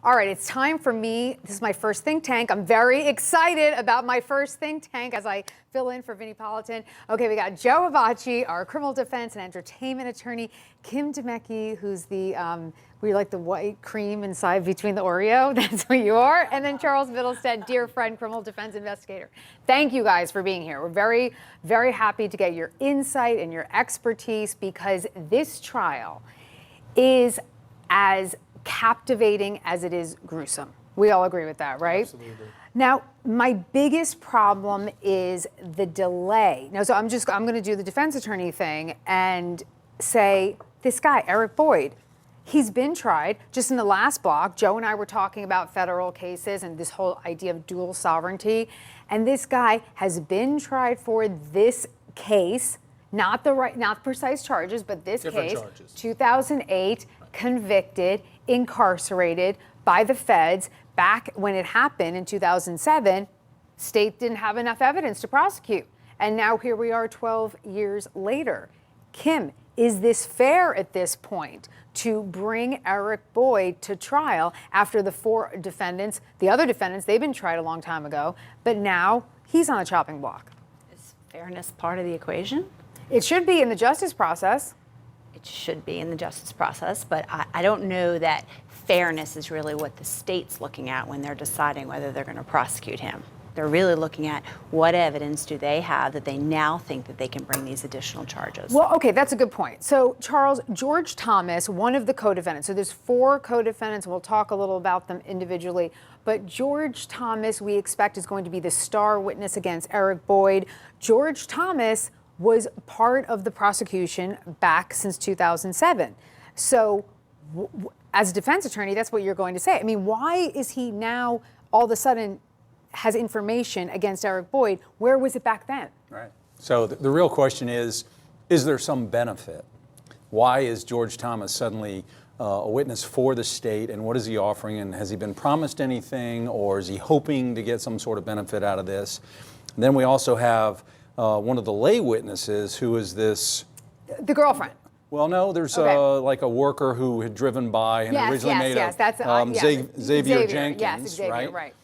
All right, it's time for me. This is my first think tank. I'm very excited about my first think tank as I fill in for Vinnie Politan. Okay, we got Joe Avacci, our criminal defense and entertainment attorney, Kim Demecki, who's the, we like the white cream inside between the Oreo. That's what you are. And then Charles Mittelstadt, dear friend, criminal defense investigator. Thank you guys for being here. We're very, very happy to get your insight and your expertise because this trial is as captivating as it is gruesome. We all agree with that, right? Absolutely. Now, my biggest problem is the delay. Now, so I'm going to do the defense attorney thing and say, this guy, Eric Boyd, he's been tried. Just in the last block, Joe and I were talking about federal cases and this whole idea of dual sovereignty. And this guy has been tried for this case, not precise charges, but this Different case, charges. 2008, convicted, incarcerated by the feds. Back when it happened in 2007, state didn't have enough evidence to prosecute. And now here we are 12 years later. Kim, is this fair at this point to bring Eric Boyd to trial after the four defendants, the other defendants, they've been tried a long time ago, but now he's on a chopping block? Is fairness part of the equation? It should be in the justice process. It should be in the justice process, but I don't know that fairness is really what the state's looking at when they're deciding whether they're going to prosecute him. They're really looking at what evidence do they have that they now think that they can bring these additional charges. Well, okay, that's a good point. So, Charles, George Thomas, one of the co-defendants, so there's four co-defendants, and we'll talk a little about them individually, but George Thomas, we expect, is going to be the star witness against Eric Boyd. George Thomas was part of the prosecution back since 2007. So, as a defense attorney, that's what you're going to say. I mean, why is he now all of a sudden has information against Eric Boyd? Where was it back then? Right. So the real question is there some benefit? Why is George Thomas suddenly a witness for the state, and what is he offering, and has he been promised anything, or is he hoping to get some sort of benefit out of this? And then we also have one of the lay witnesses who is this... The girlfriend. Well, no, there's like a worker who had driven by and originally made Xavier Jenkins, yes, Xavier, right.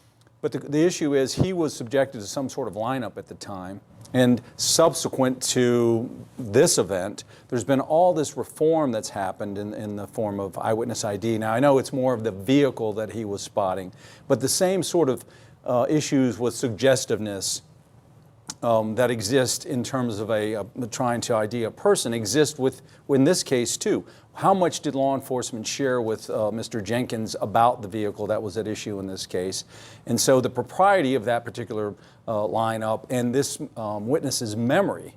But the issue is he was subjected to some sort of lineup at the time, and subsequent to this event, there's been all this reform that's happened in the form of eyewitness ID. Now, I know it's more of the vehicle that he was spotting, but the same sort of issues with suggestiveness that exist in terms of trying to ID a person exist in this case too. How much did law enforcement share with Mr. Jenkins about the vehicle that was at issue in this case? And so the propriety of that particular lineup and this witness's memory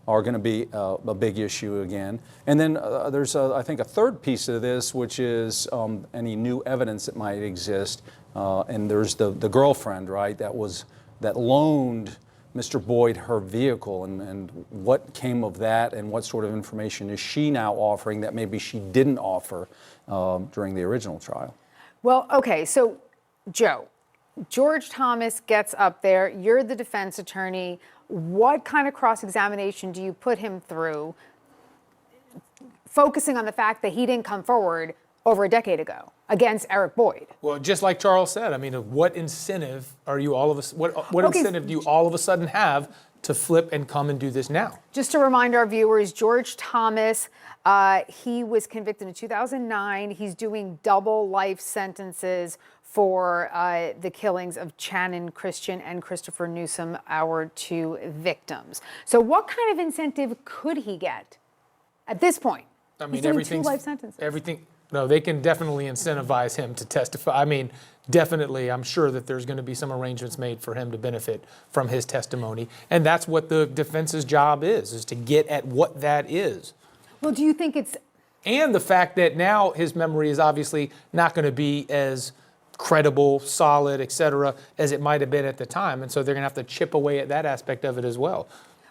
are going to be a big issue again. And then there's, I think, a third piece of this, which is any new evidence that might exist. And there's the girlfriend, right, that loaned Mr. Boyd her vehicle, and what came of that, and what sort of information is she now offering that maybe she didn't offer during the original trial? Well, okay, so Joe, George Thomas gets up there, you're the defense attorney. What kind of cross-examination do you put him through, focusing on the fact that he didn't come forward over a decade ago against Eric Boyd? Well, just like Charles said, I mean, what incentive are you all of us? What incentive do you all of a sudden have to flip and come and do this now? Just to remind our viewers, George Thomas, he was convicted in 2009. He's doing double life sentences for the killings of Channon Christian and Christopher Newsom, our two victims. So what kind of incentive could he get at this point? I mean, he's doing 2 life sentences. No, they can definitely incentivize him to testify. I mean, definitely, I'm sure that there's going to be some arrangements made for him to benefit from his testimony. And that's what the defense's job is to get at what that is. Well, do you think it's... And the fact that now his memory is obviously not going to be as credible, solid, et cetera, as it might have been at the time. And so they're going to have to chip away at that aspect of it as well.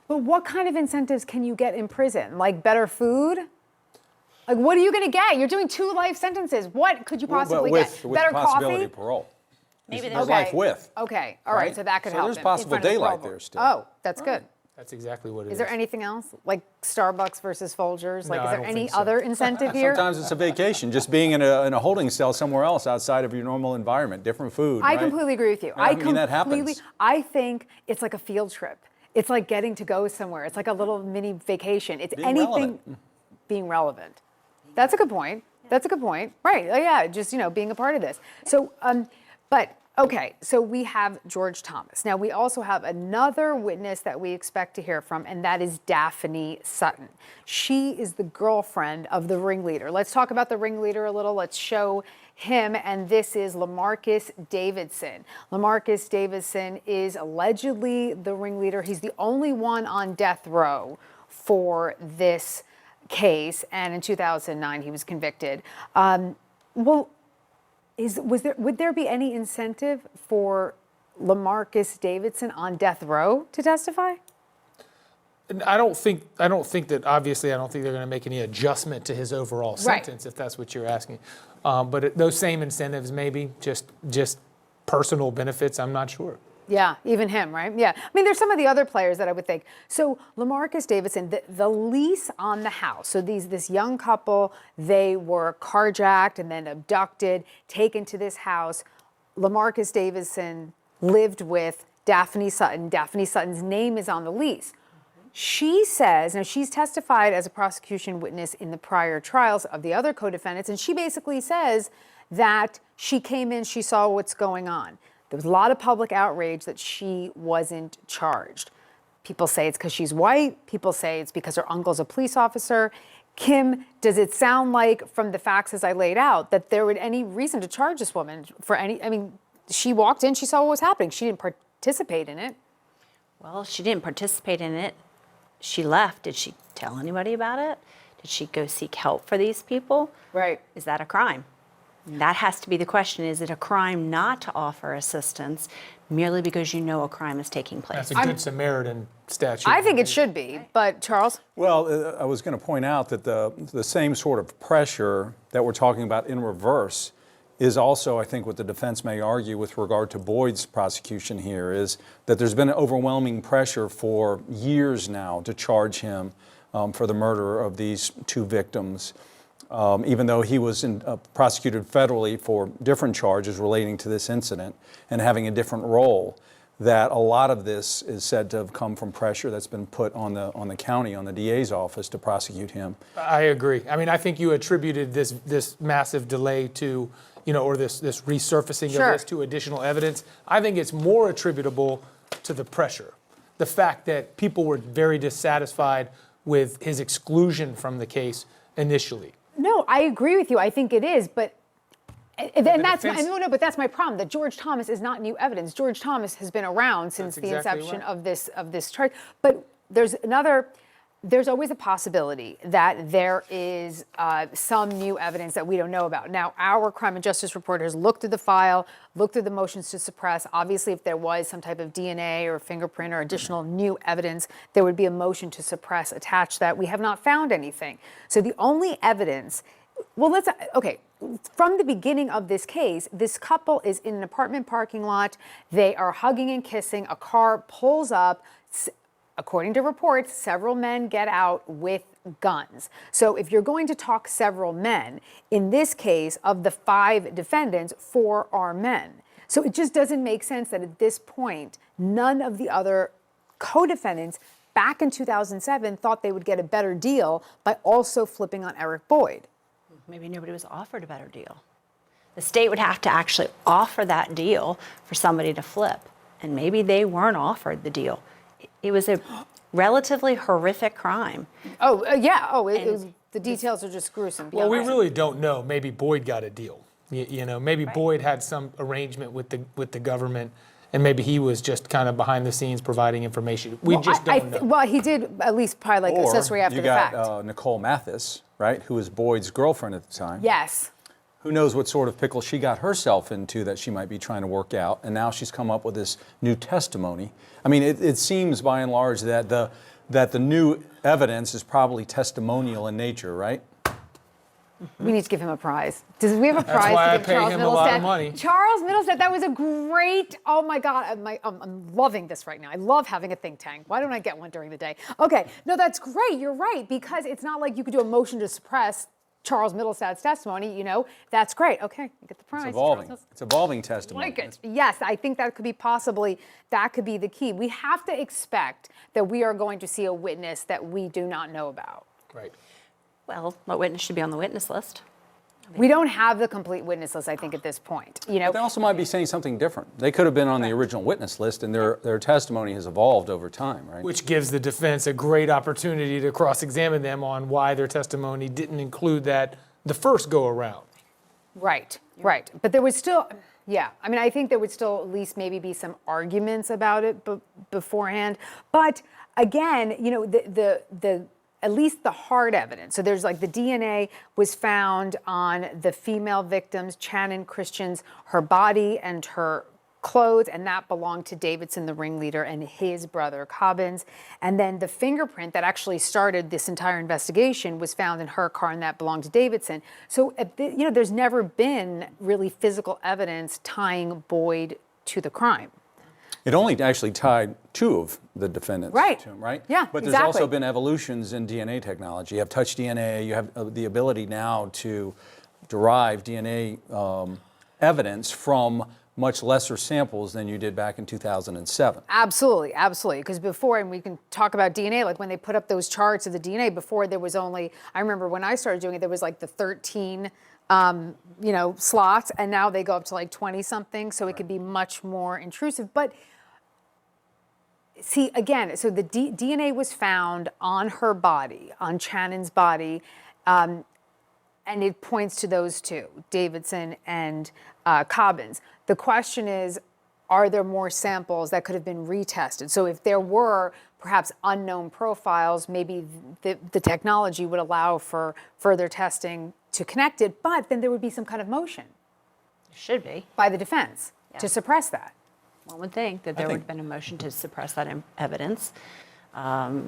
But what kind of incentives can you get in prison? Like better food? Like, what are you going to get? You're doing 2 life sentences. What could you possibly get? Better the possibility coffee? of parole. Maybe there's life with. Okay, all right, so that could help. So there's possible daylight there still. Oh, that's good. That's exactly what it is. Is there anything else? Like Starbucks versus Folgers? Like, No, is I there don't any think so. other incentive here? Sometimes it's a vacation, just being in a holding cell somewhere else outside of your normal environment, different food. I right? completely agree with you. I mean, that happens. I think it's like a field trip. It's like getting to go somewhere. It's like a little mini vacation. It's Being anything relevant. being relevant. That's a good point. That's a good point. Right. Yeah. Just, being a part of this. So, but okay. So we have George Thomas. Now we also have another witness that we expect to hear from, and that is Daphne Sutton. She is the girlfriend of the ringleader. Let's talk about the ringleader a little. Let's show him, and this is Lamarcus Davidson. Lamarcus Davidson is allegedly the ringleader. He's the only one on death row for this case, and in 2009 he was convicted. Would there be any incentive for Lamarcus Davidson on death row to testify? I don't think that, obviously, I don't think they're going to make any adjustment to his overall sentence, if that's what you're asking. But those same incentives, maybe, just personal benefits, I'm not sure. Yeah, even him, right? Yeah. I mean, there's some of the other players that I would think. So Lamarcus Davidson, the lease on the house. So this young couple, they were carjacked and then abducted, taken to this house. Lamarcus Davidson lived with Daphne Sutton. Daphne Sutton's name is on the lease. She says, now she's testified as a prosecution witness in the prior trials of the other co-defendants, and she basically says that she came in, she saw what's going on. There was a lot of public outrage that she wasn't charged. People say it's because she's white. People say it's because her uncle's a police officer. Kim, does it sound like, from the facts as I laid out, that there would any reason to charge this woman for any, I mean, she walked in, she saw what was happening. She didn't participate in it. Well, she didn't participate in it. She left. Did she tell anybody about it? Did she go seek help for these people? Right. Is that a crime? That has to be the question. Is it a crime not to offer assistance merely because you know a crime is taking place? That's a good Samaritan statute. I think it should be, but Charles? Well, I was going to point out that the same sort of pressure that we're talking about in reverse is also, I think, what the defense may argue with regard to Boyd's prosecution here, is that there's been overwhelming pressure for years now to charge him for the murder of these two victims. Even though he was prosecuted federally for different charges relating to this incident and having a different role, that a lot of this is said to have come from pressure that's been put on the county, on the DA's office, to prosecute him. I agree. I mean, I think you attributed this massive delay to, or this resurfacing of this to additional evidence. I think it's more attributable to the pressure. The fact that people were very dissatisfied with his exclusion from the case initially. No, I agree with you. I think it is, but that's my problem. That George Thomas is not new evidence. George Thomas has been around since the inception of this charge. But there's always a possibility that there is some new evidence that we don't know about. Now, our crime and justice reporter has looked through the file, looked through the motions to suppress. Obviously, if there was some type of DNA or fingerprint or additional new evidence, there would be a motion to suppress attached to that. We have not found anything. So the only evidence, from the beginning of this case, this couple is in an apartment parking lot. They are hugging and kissing. A car pulls up. According to reports, several men get out with guns. So if you're going to talk several men, in this case, of the 5 defendants, 4 are men. So it just doesn't make sense that at this point, none of the other co-defendants back in 2007 thought they would get a better deal by also flipping on Eric Boyd. Maybe nobody was offered a better deal. The state would have to actually offer that deal for somebody to flip, and maybe they weren't offered the deal. It was a relatively horrific crime. The details are just gruesome. Well, we really don't know. Maybe Boyd got a deal. Maybe Boyd had some arrangement with the government, and maybe he was just kind of behind the scenes providing information. We just don't know. Well, he did at least probably accessory after the fact. You got Nicole Mathis, right, who was Boyd's girlfriend at the time. Yes. Who knows what sort of pickle she got herself into that she might be trying to work out, and now she's come up with this new testimony. I mean, it seems by and large that the new evidence is probably testimonial in nature, right? We need to give him a prize. Does we have a prize That's why to I give pay Charles him Middlestead? a lot of money. Charles Middlestead, that was a great, oh my God, I'm loving this right now. I love having a think tank. Why don't I get one during the day? Okay, no, that's great, you're right, because it's not like you could do a motion to suppress Charles Middlestead's testimony, you know, that's great. Okay, you get the prize. It's evolving. Charles It's evolving testimony. like it. Yes, I think that could be that could be the key. We have to expect that we are going to see a witness that we do not know about. Right. Well, what witness should be on the witness list? We don't have the complete witness list, I think, at this point. You know, But they also might be saying something different. They could have been on the original witness list, and their testimony has evolved over time, right? Which gives the defense a great opportunity to cross-examine them on why their testimony didn't include that the first go-around. right. But there would still, yeah. I mean, I think there would still at least maybe be some arguments about it beforehand. But again, you know, the at least the hard evidence. So there's like the DNA was found on the female victims, Channon Christian's, her body and her clothes, and that belonged to Davidson, the ringleader, and his brother Cobbins. And then the fingerprint that actually started this entire investigation was found in her car, and that belonged to Davidson. So, you know, there's never been really physical evidence tying Boyd to the crime. It only actually tied two of the defendants Right. to him, right? Yeah, But there's exactly. also been evolutions in DNA technology. You have touch DNA, you have the ability now to derive DNA evidence from much lesser samples than you did back in 2007. Absolutely. Because before, and we can talk about DNA, like when they put up those charts of the DNA, before there was only, I remember when I started doing it, there was like the 13 you know, slots, and now they go up to like 20 something, so it could be much more intrusive. But see, again, so the DNA was found on her body, on Channon's body, and it points to those two, Davidson and Cobbins. The question is, are there more samples that could have been retested? So if there were perhaps unknown profiles, maybe the technology would allow for further testing to connect it, but then there would be some kind of motion Should be. by the defense to Yes. suppress that. One would think that there would have been a motion to suppress that evidence. I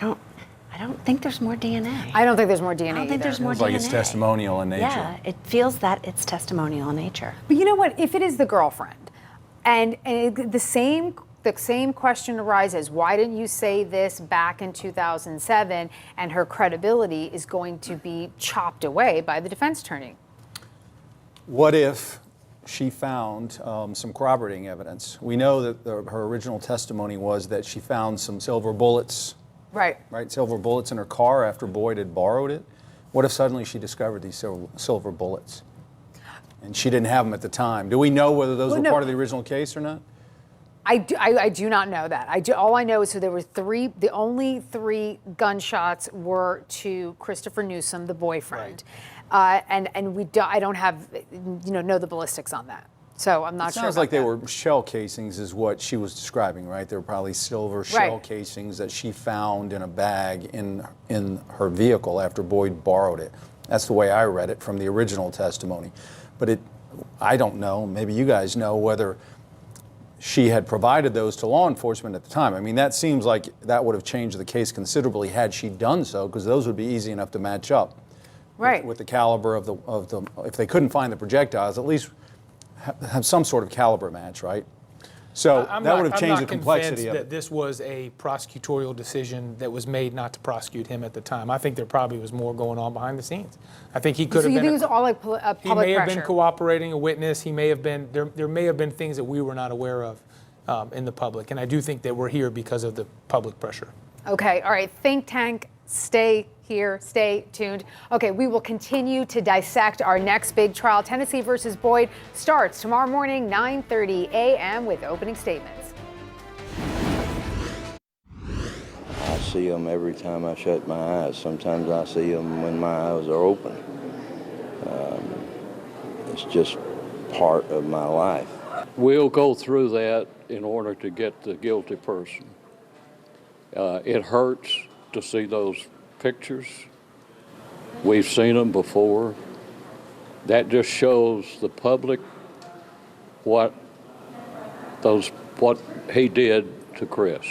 don't think there's more DNA. I don't think there's more DNA I don't think either. there's more Feels like DNA. it's testimonial in nature. Yeah, it feels that it's testimonial in nature. But you know what? If it is the girlfriend, and the same question arises, why didn't you say this back in 2007? And her credibility is going to be chopped away by the defense attorney. What if she found some corroborating evidence? We know that her original testimony was that she found some silver bullets, Right. silver bullets in her car after Boyd had borrowed it. What if suddenly she discovered these silver bullets? And she didn't have them at the time. Do we know whether those were part of the original case or not? I do not know that. All I know is so there were three. The only 3 gunshots were to Christopher Newsom, the boyfriend, and I don't have know the ballistics on that. So I'm not It sure. sounds about like they that. were shell casings, is what she was describing, right? They were probably silver shell Right. casings that she found in a bag in her vehicle after Boyd borrowed it. That's the way I read it from the original testimony. But I don't know. Maybe you guys know whether she had provided those to law enforcement at the time. I mean, that seems like that would have changed the case considerably had she done so, because those would be easy enough to match up. Right. With the caliber of the, if they couldn't find the projectiles, at least have some sort of caliber match, right? So that would have changed the complexity I'm of not convinced it. that this was a prosecutorial decision that was made not to prosecute him at the time. I think there probably was more going on behind the scenes. I think he could So have you been. think it was all like public He may have pressure? been cooperating, a witness. He may have been. There may have been things that we were not aware of in the public, and I do think that we're here because of the public pressure. Okay, all right, think tank, stay here, stay tuned. Okay, we will continue to dissect our next big trial. Tennessee versus Boyd starts tomorrow morning, 9:30 a.m. with opening statements. I see them every time I shut my eyes. Sometimes I see them when my eyes are open. It's just part of my life. We'll go through that in order to get the guilty person. It hurts to see those pictures. We've seen them before. That just shows the public what he did to Chris.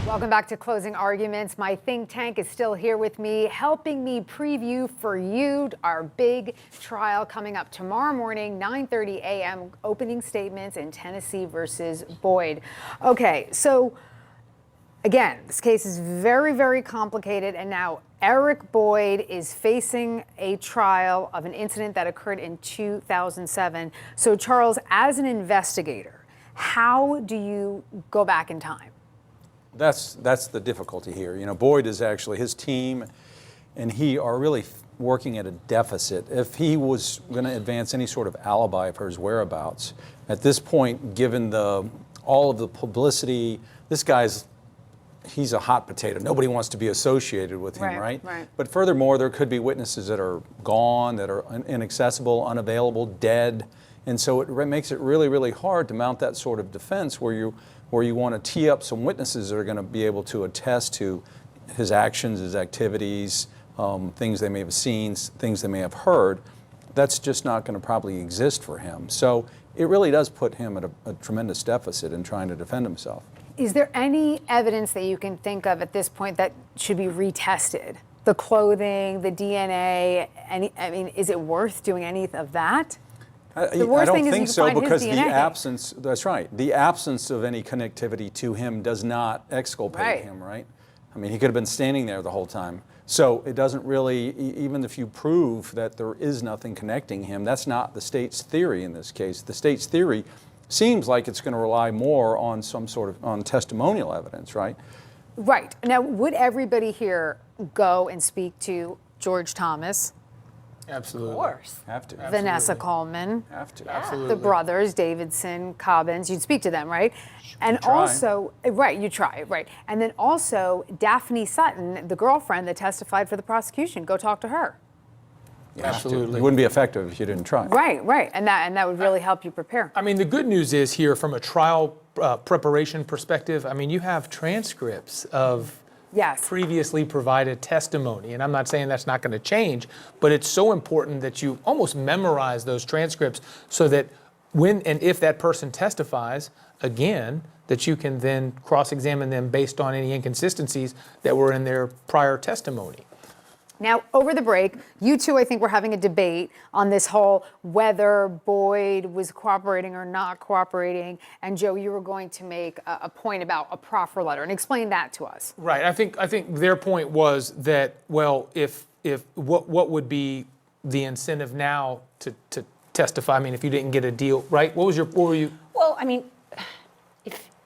Welcome back to Closing Arguments. My think tank is still here with me, helping me preview for you our big trial coming up tomorrow morning, 9:30 a.m., opening statements in Tennessee versus Boyd. Okay, so again, this case is very, very complicated, and now Eric Boyd is facing a trial of an incident that occurred in 2007. So Charles, as an investigator, how do you go back in time? That's the difficulty here. You know, Boyd is actually, his team and he are really working at a deficit. If he was going to advance any sort of alibi for his whereabouts, at this point, given all of the publicity, this guy's, he's a hot potato. Nobody wants to be associated with him, right? Right. But furthermore, there could be witnesses that are gone, that are inaccessible, unavailable, dead. And so it makes it really, really hard to mount that sort of defense where you want to tee up some witnesses that are going to be able to attest to his actions, his activities, things they may have seen, things they may have heard. That's just not going to probably exist for him. So it really does put him at a tremendous deficit in trying to defend himself. Is there any evidence that you can think of at this point that should be retested? The clothing, the DNA, is it worth doing any of that? The worst I thing don't is think you so, find his because the DNA. absence, that's right, the absence of any connectivity to him does not exculpate Right. him, right? I mean, he could have been standing there the whole time. So it doesn't really, even if you prove that there is nothing connecting him, that's not the state's theory in this case. The state's theory seems like it's going to rely more on some sort of, on testimonial evidence, right? Right. Now, would everybody here go and speak to George Thomas, Absolutely. Of course. Have to. Vanessa Coleman, Have to. Absolutely. the brothers, Davidson, Cobbins? You'd speak to them, right? And try. also, right, you try, right. And then also Daphne Sutton, the girlfriend that testified for the prosecution. Go talk to her. You have to. Absolutely. It wouldn't be effective if you didn't try. Right. And that would really help you prepare. I mean, the good news is here from a trial preparation perspective, I mean, you have transcripts of Yes. previously provided testimony. And I'm not saying that's not going to change, but it's so important that you almost memorize those transcripts so that when and if that person testifies again, that you can then cross-examine them based on any inconsistencies that were in their prior testimony. Now, over the break, you two, I think, were having a debate on this whole whether Boyd was cooperating or not cooperating. And Joe, you were going to make a point about a proffer letter and explain that to us. Right. I think their point was that, well, if what would be the incentive now to testify? I mean, if you didn't get a deal, right? What were you? Well, I mean,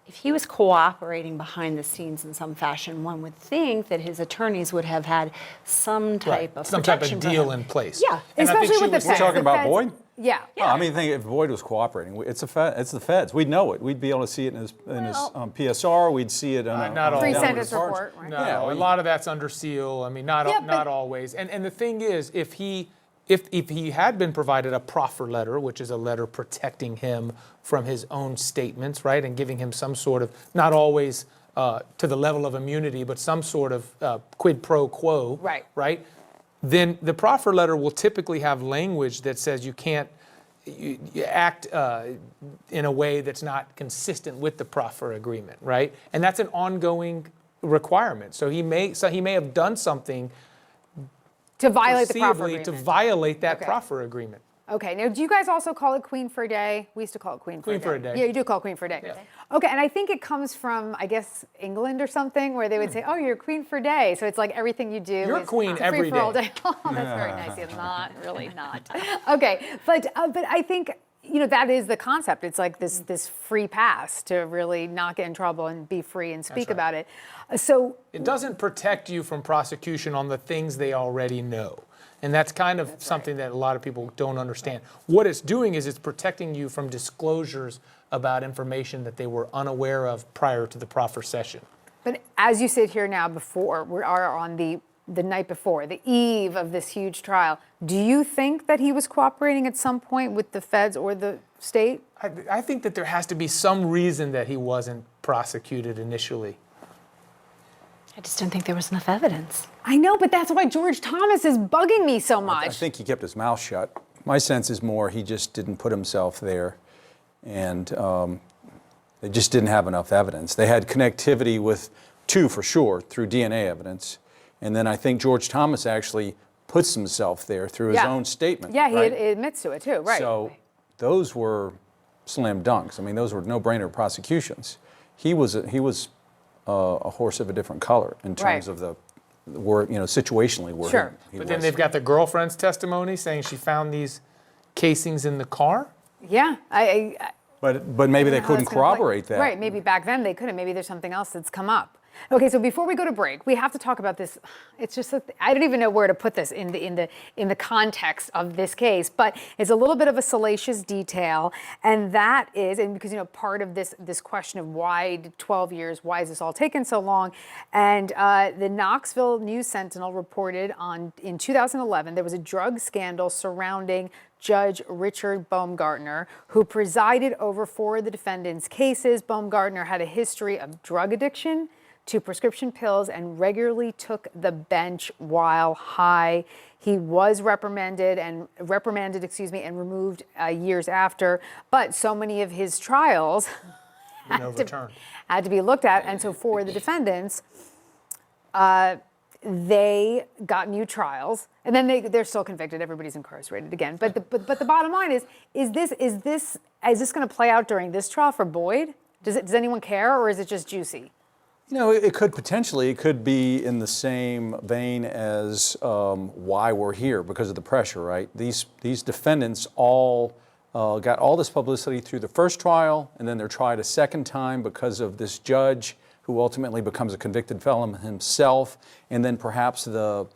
if he was cooperating behind the scenes in some fashion, one would think that his attorneys would have had some type of some type protection of for deal him. in place. Yeah. And I think Especially she with the was- feds. We're talking The about feds- Boyd? Yeah. Well, I mean, if Boyd was cooperating, it's the feds. We'd know it. We'd be able to see it in his PSR. We'd see it on not all. Pre-sentence report, right? No, Yeah, a lot of that's under seal. I mean, not Yeah, but- not always. And the thing is, if he had been provided a proffer letter, which is a letter protecting him from his own statements, right, and giving him some sort of, not always to the level of immunity, but some sort of quid pro quo, Right. then the proffer letter will typically have language that says you can't you act in a way that's not consistent with the proffer agreement, right? And that's an ongoing requirement. So he may have done something To violate the proffer foreseeably agreement. to violate that Okay. proffer agreement. Okay, now do you guys also call it Queen for a Day? We used to call it Queen for a Day. Queen for a Day. Yeah, you do call it Queen for a Day. Yeah. Okay, and I think it comes from, I guess, England or something, where they would say, oh, you're Queen for a Day. So it's like everything you do You're is queen free every for all day. day. Oh, that's very nice. It's not, really not. Okay, but I think, that is the concept. It's like this free pass to really not get in trouble and be free and speak right. about it. So It doesn't protect you from prosecution on the things they already know. And that's kind of something that a lot of people don't understand. What it's doing is it's protecting you from disclosures about information that they were unaware of prior to the proffer session. But as you sit here now before, we are on the night before, the eve of this huge trial, do you think that he was cooperating at some point with the feds or the state? I think that there has to be some reason that he wasn't prosecuted initially. I just didn't think there was enough evidence. I know, but that's why George Thomas is bugging me so much. I think he kept his mouth shut. My sense is more he just didn't put himself there, and they just didn't have enough evidence. They had connectivity with two for sure, through DNA evidence. And then I think George Thomas actually puts himself there through his own statement. Yeah, he right? admits to it too, right. So those were slam dunks. I mean, those were no-brainer prosecutions. He was a horse of a different color in terms of the where, situationally where Sure. he But was. then they've got the girlfriend's testimony saying she found these casings in the car. Yeah, But maybe they how couldn't it's gonna play. corroborate that. Right, maybe back then they couldn't. Maybe there's something else that's come up. Okay, so before we go to break, we have to talk about this. It's just that I don't even know where to put this in the context of this case, but it's a little bit of a salacious detail, and that is, and because part of this question of why 12 years, why is this all taken so long, and the Knoxville News Sentinel reported in 2011 there was a drug scandal surrounding Judge Richard Baumgartner, who presided over 4 of the defendants' cases. Baumgartner had a history of drug addiction to prescription pills and regularly took the bench while high. He was reprimanded and removed years after. But so many of his trials had to be looked at, and so for the defendants, they got new trials, and then they're still convicted. Everybody's incarcerated again. But the bottom line is this going to play out during this trial for Boyd? Does anyone care, or is it just juicy? It could potentially. It could be in the same vein as why we're here, because of the pressure, right? These defendants all got all this publicity through the first trial, and then they're tried a second time because of this judge who ultimately becomes a convicted felon himself, and then perhaps the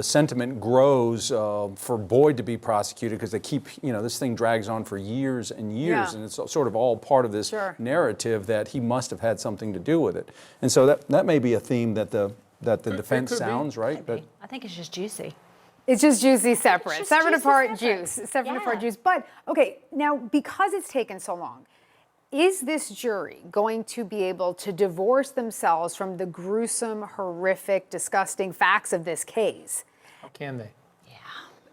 sentiment grows for Boyd to be prosecuted because they keep, this thing drags on for years and years, and it's sort of all part of this narrative that he must have had something to do with it. And so that may be a theme that the defense sounds, right? But I think it's just juicy. It's just juicy separate. Just Separate juicy apart separate. juice. Separate apart juice. But, okay, now because it's taken so long, is this jury going to be able to divorce themselves from the gruesome, horrific, disgusting facts of this case? How can they?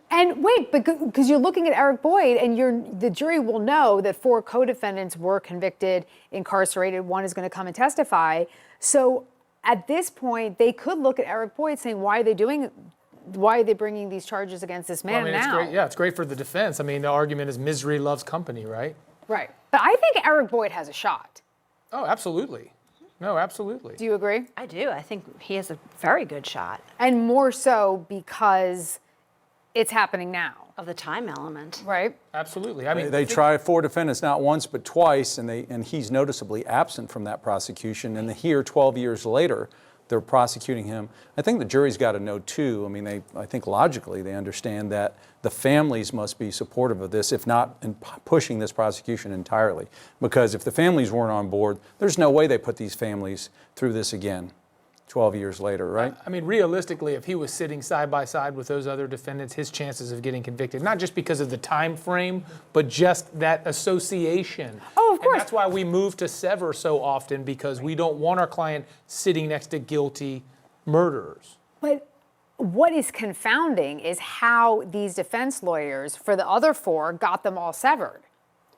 And wait, because you're looking at Eric Boyd, and the jury will know that 4 co-defendants were convicted, incarcerated. 1 is going to come and testify. So at this point, they could look at Eric Boyd saying, why are they bringing these charges against this man now? It's great. Yeah, it's great for the defense. I mean, the argument is misery loves company, right? Right. But I think Eric Boyd has a shot. Oh, absolutely. No, absolutely. Do you agree? I do. I think he has a very good shot. And more so because it's happening now. Of the time element. Right? Absolutely. I mean, they tried 4 defendants not once but twice, and he's noticeably absent from that prosecution. And here, 12 years later, they're prosecuting him. I think the jury's got to know too. I mean, I think logically they understand that the families must be supportive of this, if not in pushing this prosecution entirely. Because if the families weren't on board, there's no way they put these families through this again 12 years later, right? I mean, realistically, if he was sitting side by side with those other defendants, his chances of getting convicted, not just because of the time frame, but just that association. Oh, of course. And that's why we move to sever so often, because we don't want our client sitting next to guilty murderers. But what is confounding is how these defense lawyers for the other 4 got them all severed.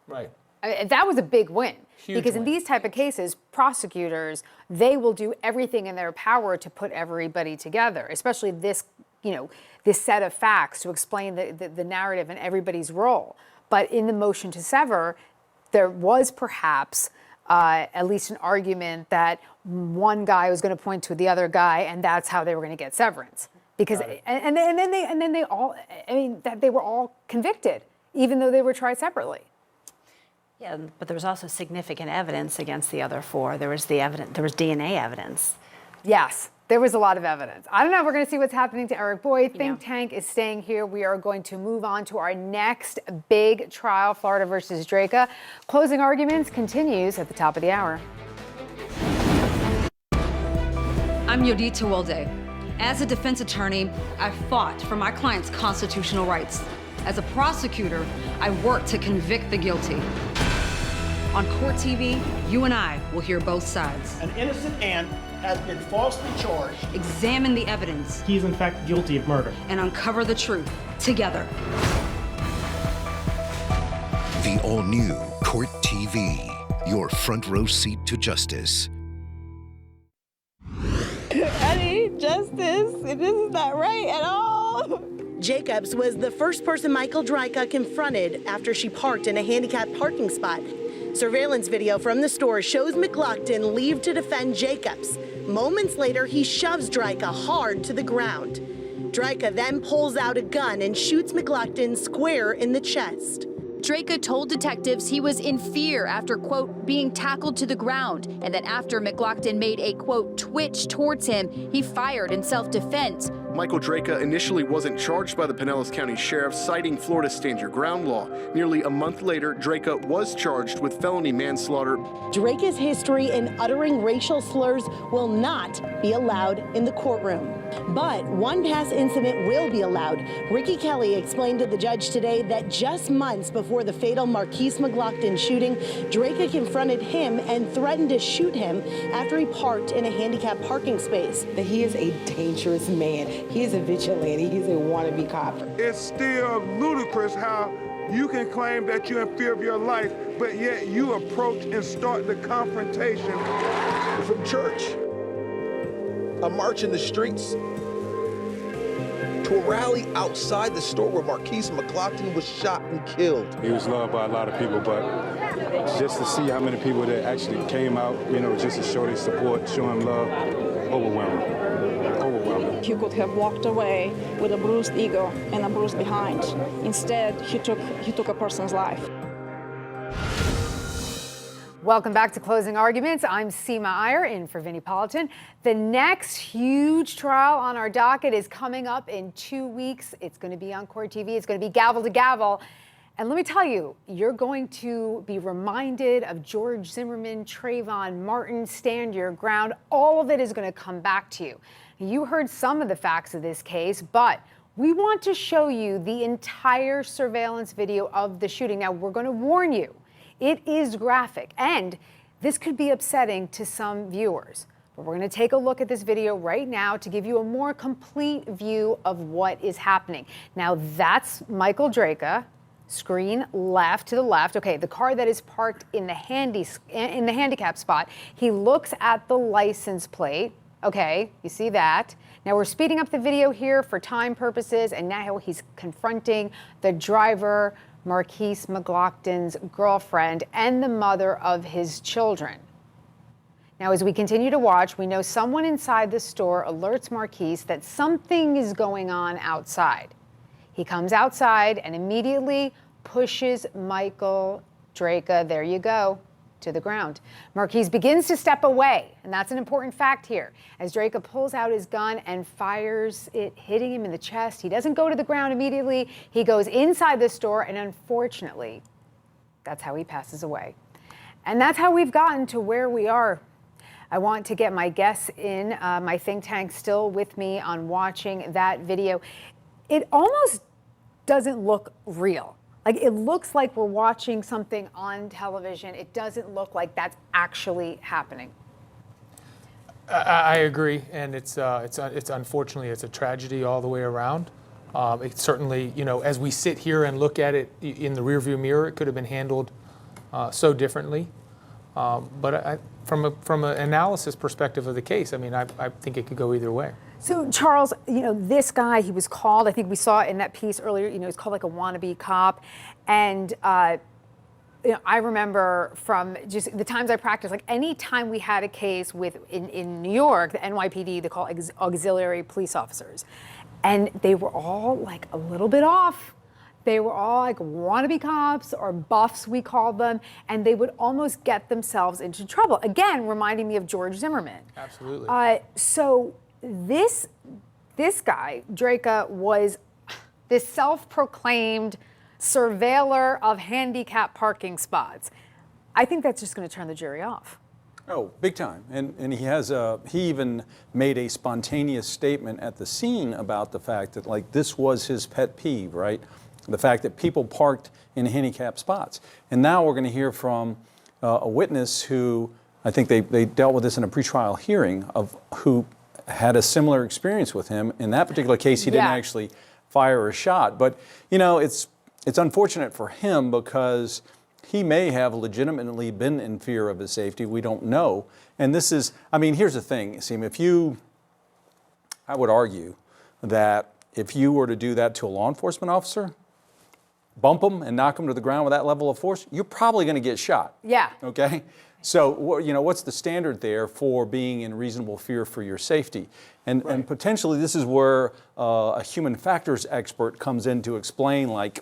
Right. I mean, that was a big win. Huge because in win. these type of cases, prosecutors, they will do everything in their power to put everybody together, especially this set of facts to explain the narrative and everybody's role. But in the motion to sever, there was perhaps at least an argument that one guy was going to point to the other guy, and that's how they were going to get severance. Because and then they all, I mean, that they were all convicted, even though they were tried separately. Yeah, but there was also significant evidence against the other 4. There was DNA evidence. Yes, there was a lot of evidence. I don't know. We're going to see what's happening to Eric Boyd. Think Tank is staying here. We are going to move on to our next big trial, Florida versus Draca. Closing arguments continues at the top of the hour. I'm Yodita Walde. As a defense attorney, I fought for my client's constitutional rights. As a prosecutor, I worked to convict the guilty. On CourtTV, you and I will hear both sides. An innocent ant has been falsely charged. Examine the evidence. He is in fact guilty of murder. And uncover the truth together. The all-new CourtTV, your front row seat to justice. justice. It is not right at all. Jacobs was the first person Michael Dryka confronted after she parked in a handicapped parking spot. Surveillance video from the store shows McLaughlin leave to defend Jacobs. Moments later, he shoves Dryka hard to the ground. Dryka then pulls out a gun and shoots McLaughlin square in the chest. Dryka told detectives he was in fear after, quote, being tackled to the ground, and that after McLaughlin made a, quote, twitch towards him, he fired in self-defense. Michael Dryka initially wasn't charged by the Pinellas County Sheriff, citing Florida's Stand Your Ground law. Nearly a month later, Dryka was charged with felony manslaughter. Dryka's history in uttering racial slurs will not be allowed in the courtroom. But one past incident will be allowed. Ricky Kelly explained to the judge today that just months before the fatal Marquise McLaughlin shooting, Dryka confronted him and threatened to shoot him after he parked in a handicapped parking space. That he is a dangerous man. He is a vigilante. He's a wannabe cop. It's still ludicrous how you can claim that you're in fear of your life, but yet you approach and start the confrontation. From church, a march in the streets, to a rally outside the store where Marquise McLaughlin was shot and killed. He was loved by a lot of people, but just to see how many people that actually came out, you know, just to show their support, show him love, overwhelming. Overwhelming. He could have walked away with a bruised ego and a bruise behind. Instead, he took a person's life. Welcome back to Closing Arguments. I'm Seema Iyer in for Vinnie Politan. The next huge trial on our docket is coming up in 2 weeks. It's going to be on CourtTV. It's going to be gavel to gavel. And let me tell you, you're going to be reminded of George Zimmerman, Trayvon Martin, Stand Your Ground. All of it is going to come back to you. You heard some of the facts of this case, but we want to show you the entire surveillance video of the shooting. Now, we're going to warn you, it is graphic, and this could be upsetting to some viewers. But we're going to take a look at this video right now to give you a more complete view of what is happening. Now, that's Michael Dryka. Screen left to the left. Okay, the car that is parked in the handicap spot. He looks at the license plate. Okay, you see that. Now we're speeding up the video here for time purposes, and now he's confronting the driver, Marquise McLaughlin's girlfriend, and the mother of his children. Now, as we continue to watch, we know someone inside the store alerts Marquise that something is going on outside. He comes outside and immediately pushes Michael Dryka, there you go, to the ground. Marquise begins to step away, and that's an important fact here, as Dryka pulls out his gun and fires it, hitting him in the chest. He doesn't go to the ground immediately. He goes inside the store, and unfortunately, that's how he passes away. And that's how we've gotten to where we are. I want to get my guests in, my think tank still with me on watching that video. It almost doesn't look real. Like, it looks like we're watching something on television. It doesn't look like that's actually happening. I agree, and it's unfortunately it's a tragedy all the way around. It certainly, you know, as we sit here and look at it in the rearview mirror, it could have been handled so differently. But from an analysis perspective of the case, I mean, I think it could go either way. So, Charles, you know, this guy, he was called, I think we saw in that piece earlier, you know, he's called like a wannabe cop. And, you know, I remember from just the times I practiced, like any time we had a case with, in New York, the NYPD, they call auxiliary police officers. And they were all like a little bit off. They were all like wannabe cops or buffs, we called them, and they would almost get themselves into trouble. Again, reminding me of George Zimmerman. Absolutely. So this guy, Dryka, was this self-proclaimed surveiller of handicap parking spots. I think that's just going to turn the jury off. Oh, big time. And he even made a spontaneous statement at the scene about the fact that, like, this was his pet peeve, right? The fact that people parked in handicapped spots. And now we're going to hear from a witness who, I think they dealt with this in a pretrial hearing, of who had a similar experience with him. In that particular case, he didn't actually fire a shot. But, you know, it's unfortunate for him because he may have legitimately been in fear of his safety. We don't know. And this is, I mean, here's the thing, Seema, I would argue that if you were to do that to a law enforcement officer, bump them and knock them to the ground with that level of force, you're probably going to get shot. Yeah. Okay? So, you know, what's the standard there for being in reasonable fear for your safety? And potentially this is where a human factors expert comes in to explain, like,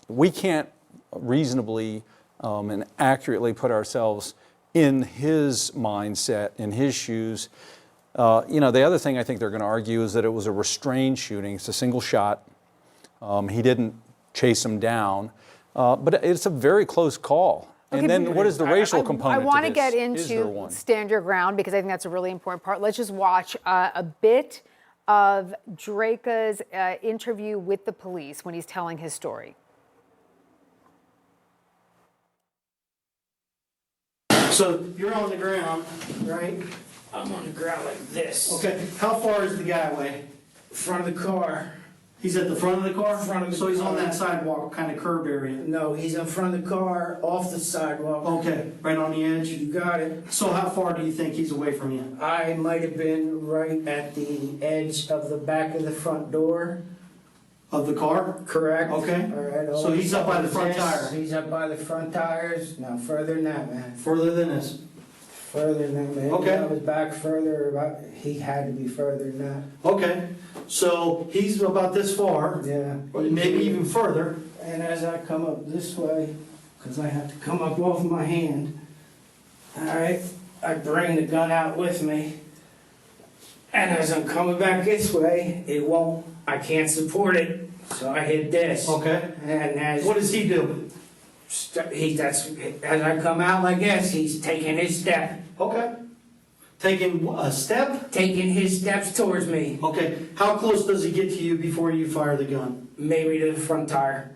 we can't reasonably and accurately put ourselves in his mindset, in his shoes. You know, the other thing I think they're going to argue is that it was a restrained shooting. It's a single shot. He didn't chase him down, but it's a very close call. And then what is the racial component I want to to get this? Is there into one? stand your ground because I think that's a really important part. Let's just watch a bit of Drake's interview with the police when he's telling his story. So you're on the ground, right? I'm on the ground like this. Okay, how far is the guy away? Front of the car. He's at the front of the car? Front of the So he's on car. that sidewalk, kind of curved area? No, he's in front of the car, off the sidewalk. Okay, right on the edge? You got it. So how far do you think he's away from you? I might have been right at the edge of the back of the front door. Of the car? Correct. Okay. All right. So he's up by the front tire? He's up by the front tires. Now further than that, man. Further than this? Further than that, man. Okay. I was back further. He had to be further than that. Okay, so he's about this far? Yeah. Or maybe even further? And as I come up this way, because I have to come up off my hand, all right, I bring the gun out with me. And as I'm coming back this way, I can't support it, so I hit this. Okay. And as What does he do? as I come out like this, he's taking his step. Okay. Taking a step? Taking his steps towards me. Okay, how close does he get to you before you fire the gun? Maybe to the front tire.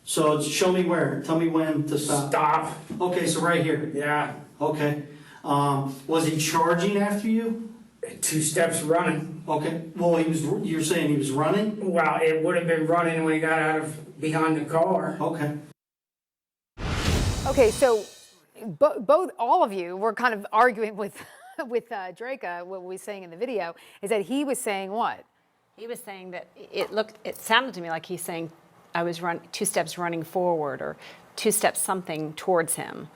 So show me where, tell me when to stop. Stop. Okay, so right here. Yeah. Okay. Was he charging after you? 2 steps running. Okay, well, you're saying he was running? Well, it would have been running when he got out of behind the car. Okay. Okay, so all of you were kind of arguing with Drake. What we was saying in the video is that he was saying what? He was saying that it sounded to me like he's saying I was 2 steps running forward or 2 steps something towards him.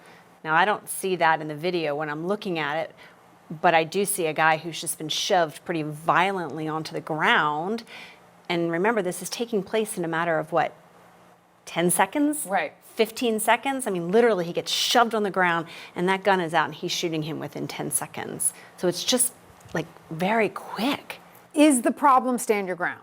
Now, I don't see that in the video when I'm looking at it, but I do see a guy who's just been shoved pretty violently onto the ground. And remember, this is taking place in a matter of what, 10 seconds? Right. 15 seconds? I mean, literally, he gets shoved on the ground, and that gun is out, and he's shooting him within 10 seconds. So it's just, like, very quick. Is the problem stand your ground?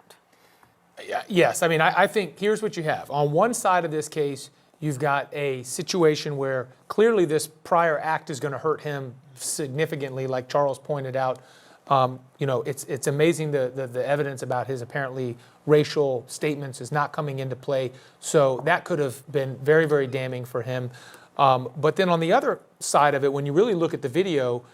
Yes. I mean, I think here's what you have. On one side of this case, you've got a situation where clearly this prior act is going to hurt him significantly, like Charles pointed out. You know, it's amazing the evidence about his apparently racial statements is not coming into play. So that could have been very, very damning for him. But then on the other side of it, when you really look at the video,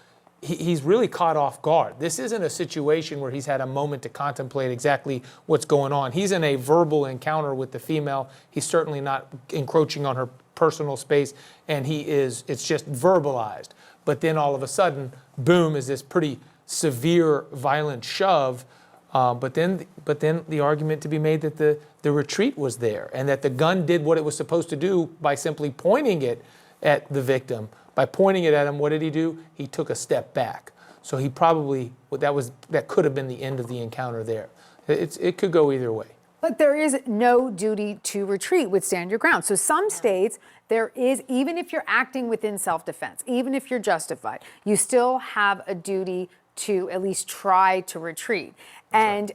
he's really caught off guard. This isn't a situation where he's had a moment to contemplate exactly what's going on. He's in a verbal encounter with the female. He's certainly not encroaching on her personal space, and it's just verbalized. But then all of a sudden, boom, is this pretty severe, violent shove. But then the argument to be made that the retreat was there and that the gun did what it was supposed to do by simply pointing it at the victim. By pointing it at him, what did he do? He took a step back. So he probably, that could have been the end of the encounter there. It could go either way. But there is no duty to retreat with stand your ground. So some states, there is, even if you're acting within self-defense, even if you're justified, you still have a duty to at least try to retreat. And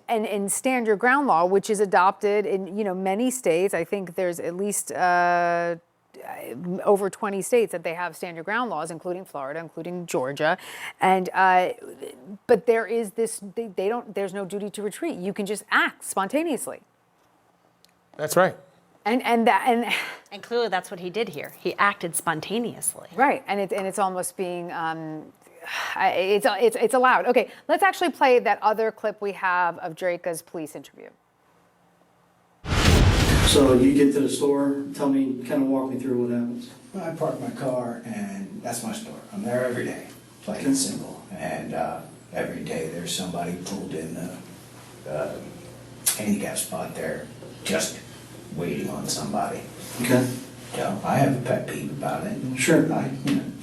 stand your ground law, which is adopted in many states, I think there's at least over 20 states that they have stand your ground laws, including Florida, including Georgia, and but there is this. There's no duty to retreat. You can just act spontaneously. That's right. And clearly that's what he did here. He acted spontaneously. Right, and it's almost being. It's allowed. Okay, let's actually play that other clip we have of Drake's police interview. So you get to the store, kind of walk me through what happens. I park my car and that's my store. I'm there every day, plain and simple. And every day there's somebody pulled in handicap spot there, just waiting on somebody. Okay. So I have a pet peeve about it. Sure. I,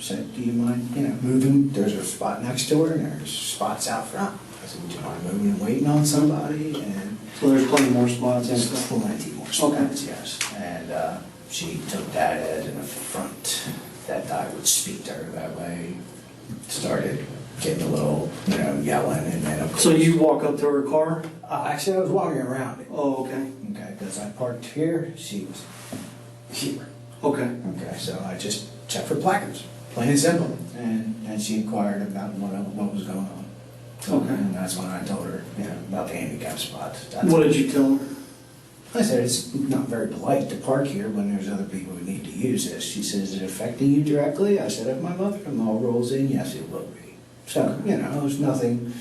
said, do you mind, moving? There's a spot next to her and there's spots out front. I said, do you mind moving and waiting on somebody? And So there's plenty more spots and there's stuff. plenty more spots, yes. And she took that as an affront that I would speak to her that way. Started getting a little, yelling, and then of course. So you walk up to her car? Actually, I was walking around it. Oh, okay. Okay, because I parked here, she was here. Okay. Okay, so I just checked for placards, plain and simple. And she inquired about what was going on. Okay. And that's when I told her, about the handicap spots. What did you tell her? I said, it's not very polite to park here when there's other people who need to use this. She says, is it affecting you directly? I said, if my mother-in-law rolls in, yes, it will be. So, there was nothing,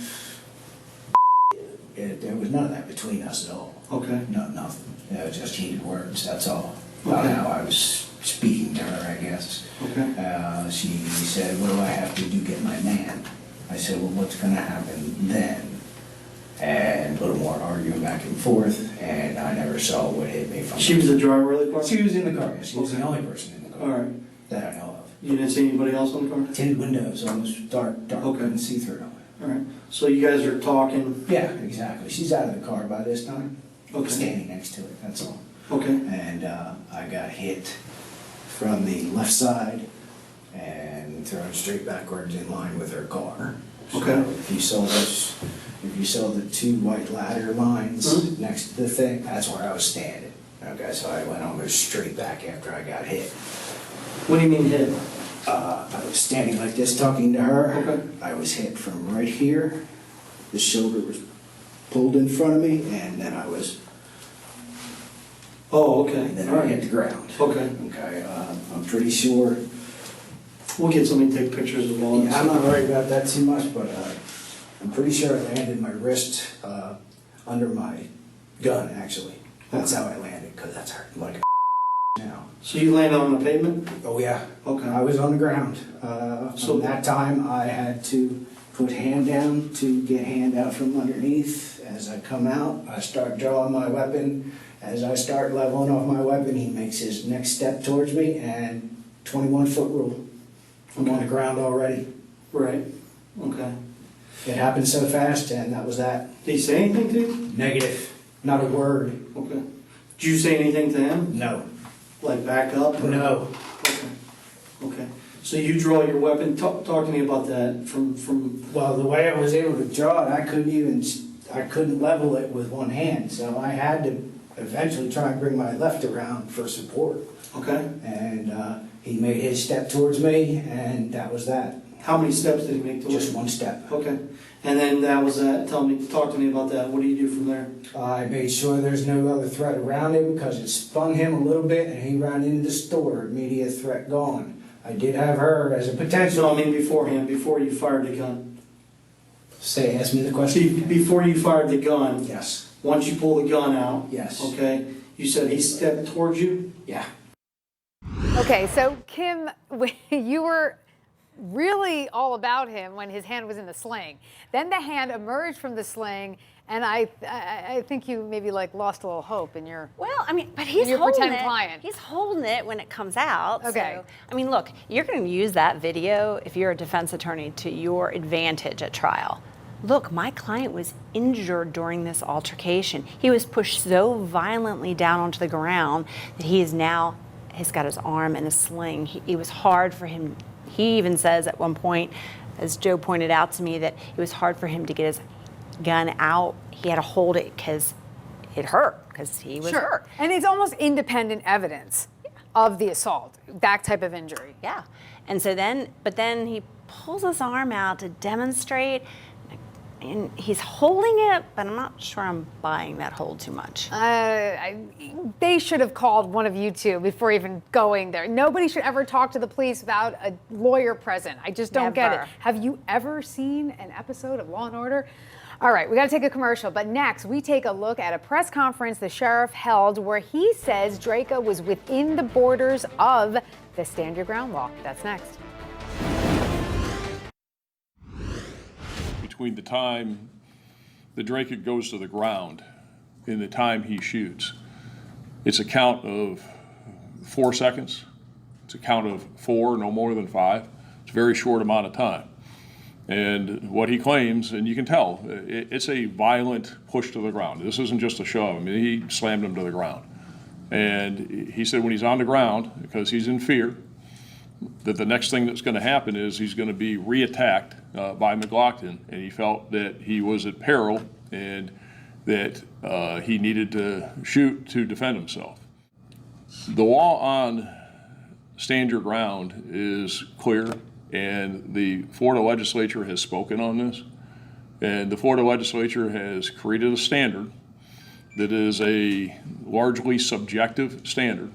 there was none of that between us at all. Okay. No, nothing. It was just heated words, that's all. About how I was speaking to her, I guess. Okay. She said, what do I have to do to get my man? I said, well, what's gonna happen then? And a little more arguing back and forth, and I never saw what hit me from. She was the driver of the car? She was in the car, yes. She was the only person in the car. All right. That I know of. You didn't see anybody else on the car? Tinted windows, almost dark, Okay. couldn't see through it. All right. So you guys are talking? Yeah, exactly. She's out of the car by this time. Okay. Standing next to it, that's all. Okay. And I got hit from the left side and thrown straight backwards in line with her car. Okay. So if you saw the two white ladder lines next to the thing, that's where I was standing. Okay, so I went almost straight back after I got hit. What do you mean hit? I was standing like this talking to her. Okay. I was hit from right here. The shoulder was pulled in front of me, and then I was. Oh, okay. And then I hit the ground. Okay. Okay. I'm pretty sure. We'll get somebody to take pictures of all this. Yeah, I'm not worried about that too much, but I'm pretty sure I landed my wrist under my gun. Actually, that's how I landed, because that's hurting like a now. So you landed on the pavement? Oh yeah. Okay. I was on the ground. So that time I had to put hand down to get hand out from underneath. As I come out, I start drawing my weapon. As I start leveling off my weapon, he makes his next step towards me, and 21-foot rule. I'm on the ground already. Right. Okay. It happened so fast, and that was that. Did he say anything to you? Negative. Not a word. Okay. Did you say anything to him? No. Like back up? Or? No. Okay. Okay. So you draw your weapon. Talk to me about that from. Well, the way I was able to draw it, I couldn't level it with one hand, so I had to eventually try and bring my left around for support. Okay. And he made his step towards me, and that was that. How many steps did he make towards you? Just one step. Okay. And then that was that. Talk to me about that. What do you do from there? I made sure there's no other threat around him, because it spun him a little bit, and he ran into the store. Immediate threat gone. I did have her as a potential. No, I mean beforehand, before you fired the gun. Ask me the question. Before you fired the gun. Yes. Once you pull the gun out. Yes. Okay. You said he stepped towards you? Yeah. Okay, so Kim, you were really all about him when his hand was in the sling. Then the hand emerged from the sling, and I think you maybe lost a little hope in your but he's your holding pretend it. client. He's holding it when it comes out. Okay. So, look, you're going to use that video if you're a defense attorney to your advantage at trial. Look, my client was injured during this altercation. He was pushed so violently down onto the ground that he's got his arm in a sling. It was hard for him. He even says at one point, as Joe pointed out to me, that it was hard for him to get his gun out. He had to hold it because it hurt, because he was hurt. And it's almost independent evidence of the assault, that type of injury. Yeah. And so then he pulls his arm out to demonstrate, and he's holding it, but I'm not sure I'm buying that hold too much. They should have called one of you two before even going there. Nobody should ever talk to the police without a lawyer present. I just don't get it. Never. Have you ever seen an episode of Law & Order? All right, we got to take a commercial, but next we take a look at a press conference the sheriff held where he says Draco was within the borders of the Stand Your Ground law. That's next. Between the time that Drake goes to the ground in the time he shoots. It's a count of 4 seconds. It's a count of 4, no more than 5. It's a very short amount of time. And what he claims, and you can tell, it's a violent push to the ground. This isn't just a shove. I mean, he slammed him to the ground. And he said when he's on the ground, because he's in fear, that the next thing that's going to happen is he's going to be re-attacked by McLaughlin, and he felt that he was at peril and that he needed to shoot to defend himself. The law on stand your ground is clear, and the Florida legislature has spoken on this, and the Florida legislature has created a standard that is a largely subjective standard.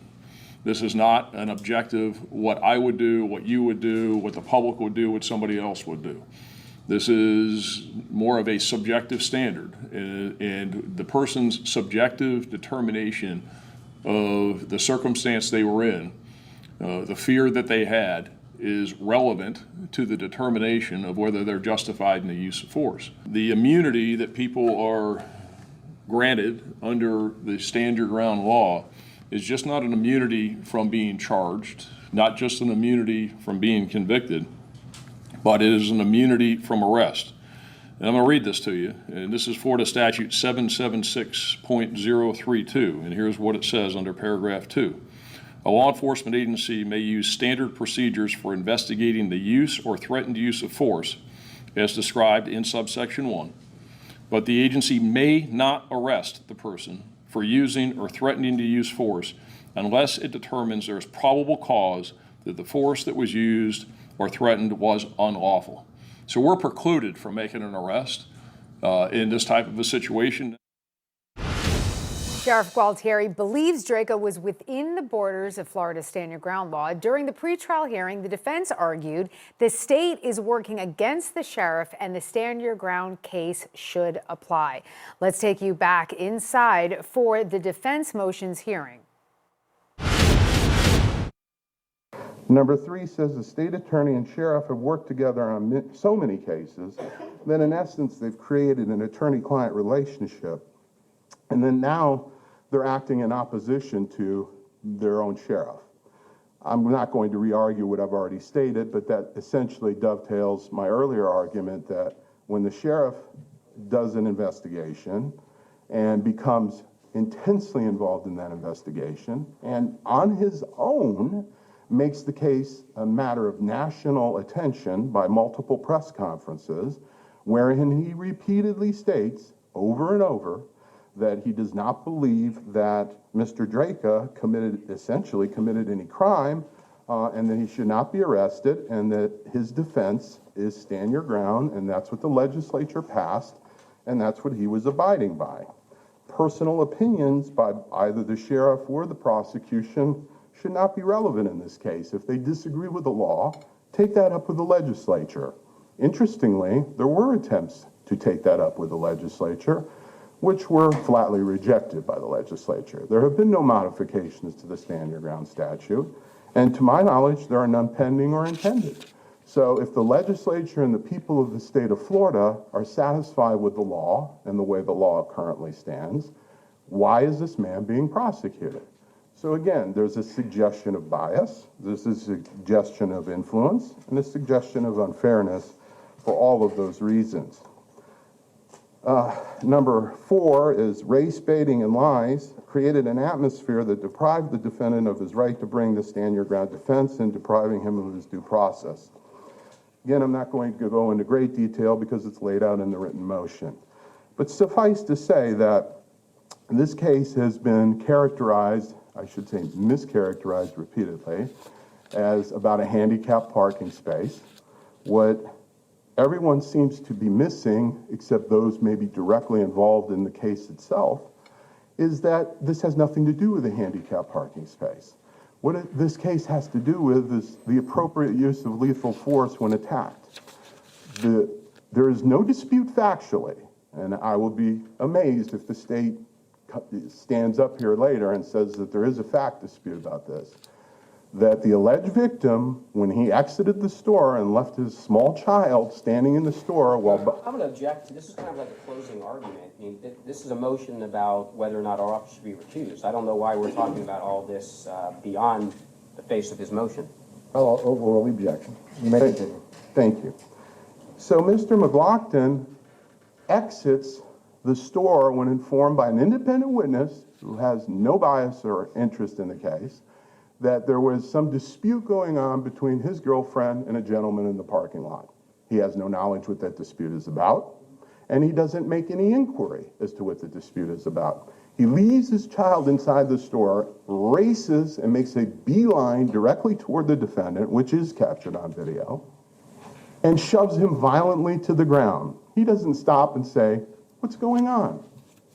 This is not an objective, what I would do, what you would do, what the public would do, what somebody else would do. This is more of a subjective standard, and the person's subjective determination of the circumstance they were in, the fear that they had, is relevant to the determination of whether they're justified in the use of force. The immunity that people are granted under the stand your ground law is just not an immunity from being charged, not just an immunity from being convicted, but it is an immunity from arrest. And I'm going to read this to you, and this is Florida Statute 776.032, and here's what it says under paragraph 2. A law enforcement agency may use standard procedures for investigating the use or threatened use of force as described in subsection 1, but the agency may not arrest the person for using or threatening to use force unless it determines there is probable cause that the force that was used or threatened was unlawful. So we're precluded from making an arrest in this type of a situation. Sheriff Gualtieri believes Draco was within the borders of Florida's stand your ground law. During the pretrial hearing, the defense argued the state is working against the sheriff and the stand your ground case should apply. Let's take you back inside for the defense motions hearing. Number 3 says the state attorney and sheriff have worked together on so many cases that in essence they've created an attorney-client relationship. And then now they're acting in opposition to their own sheriff. I'm not going to re-argue what I've already stated, but that essentially dovetails my earlier argument that when the sheriff does an investigation and becomes intensely involved in that investigation and on his own makes the case a matter of national attention by multiple press conferences, wherein he repeatedly states over and over that he does not believe that Mr. Draco essentially committed any crime, and that he should not be arrested, and that his defense is stand your ground, and that's what the legislature passed, and that's what he was abiding by. Personal opinions by either the sheriff or the prosecution should not be relevant in this case. If they disagree with the law, take that up with the legislature. Interestingly, there were attempts to take that up with the legislature, which were flatly rejected by the legislature. There have been no modifications to the stand your ground statute, and to my knowledge, there are none pending or intended. So if the legislature and the people of the state of Florida are satisfied with the law and the way the law currently stands, why is this man being prosecuted? So again, there's a suggestion of bias, there's a suggestion of influence, and a suggestion of unfairness for all of those reasons. Number 4 is race baiting and lies created an atmosphere that deprived the defendant of his right to bring the stand your ground defense and depriving him of his due process. Again, I'm not going to go into great detail because it's laid out in the written motion. But suffice to say that this case has been characterized, I should say mischaracterized repeatedly, as about a handicapped parking space. What everyone seems to be missing, except those maybe directly involved in the case itself, is that this has nothing to do with a handicapped parking space. What this case has to do with is the appropriate use of lethal force when attacked. There is no dispute factually, and I will be amazed if the state stands up here later and says that there is a fact dispute about this. that the alleged victim, when he exited the store and left his small child standing in the store while... I'm going to object. This is kind of like a closing argument. I mean, this is a motion about whether or not our officer should be recused. I don't know why we're talking about all this beyond the face of his motion. I'll overrule the objection. You may continue. Thank you. So Mr. McLaughlin exits the store when informed by an independent witness who has no bias or interest in the case that there was some dispute going on between his girlfriend and a gentleman in the parking lot. He has no knowledge what that dispute is about, and he doesn't make any inquiry as to what the dispute is about. He leaves his child inside the store, races and makes a beeline directly toward the defendant, which is captured on video, and shoves him violently to the ground. He doesn't stop and say, "What's going on?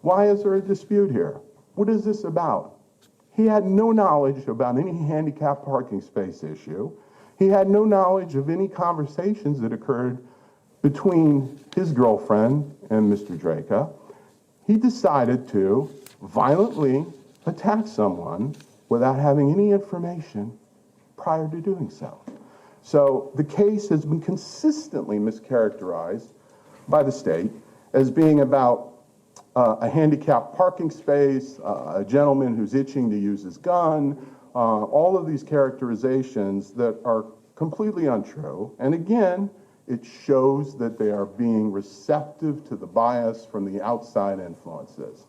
Why is there a dispute here? What is this about?" He had no knowledge about any handicapped parking space issue. He had no knowledge of any conversations that occurred between his girlfriend and Mr. Draca. He decided to violently attack someone without having any information prior to doing so. So the case has been consistently mischaracterized by the state as being about a handicapped parking space, a gentleman who's itching to use his gun, all of these characterizations that are completely untrue. And again, it shows that they are being receptive to the bias from the outside influences.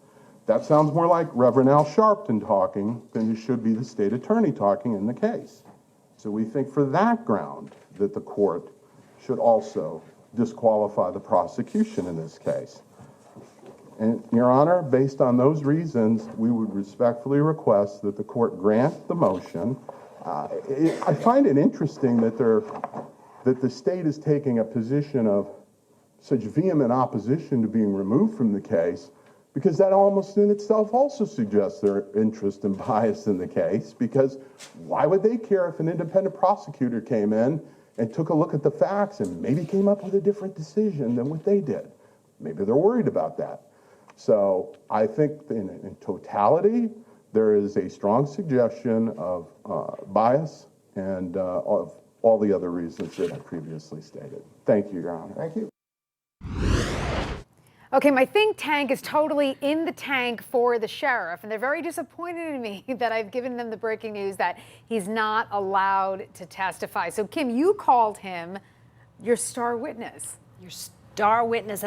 That sounds more like Reverend Al Sharpton talking than it should be the state attorney talking in the case. So we think for that ground that the court should also disqualify the prosecution in this case. And Your Honor, based on those reasons, we would respectfully request that the court grant the motion. I find it interesting that the state is taking a position of such vehement opposition to being removed from the case, because that almost in itself also suggests their interest and bias in the case, because why would they care if an independent prosecutor came in and took a look at the facts and maybe came up with a different decision than what they did? Maybe they're worried about that. So I think in totality, there is a strong suggestion of bias and of all the other reasons that I previously stated. Thank you, Your Honor. Thank you. Okay, my think tank is totally in the tank for the sheriff, and they're very disappointed in me that I've given them the breaking news that he's not allowed to testify. So, Kim, you called him your star witness. Your star witness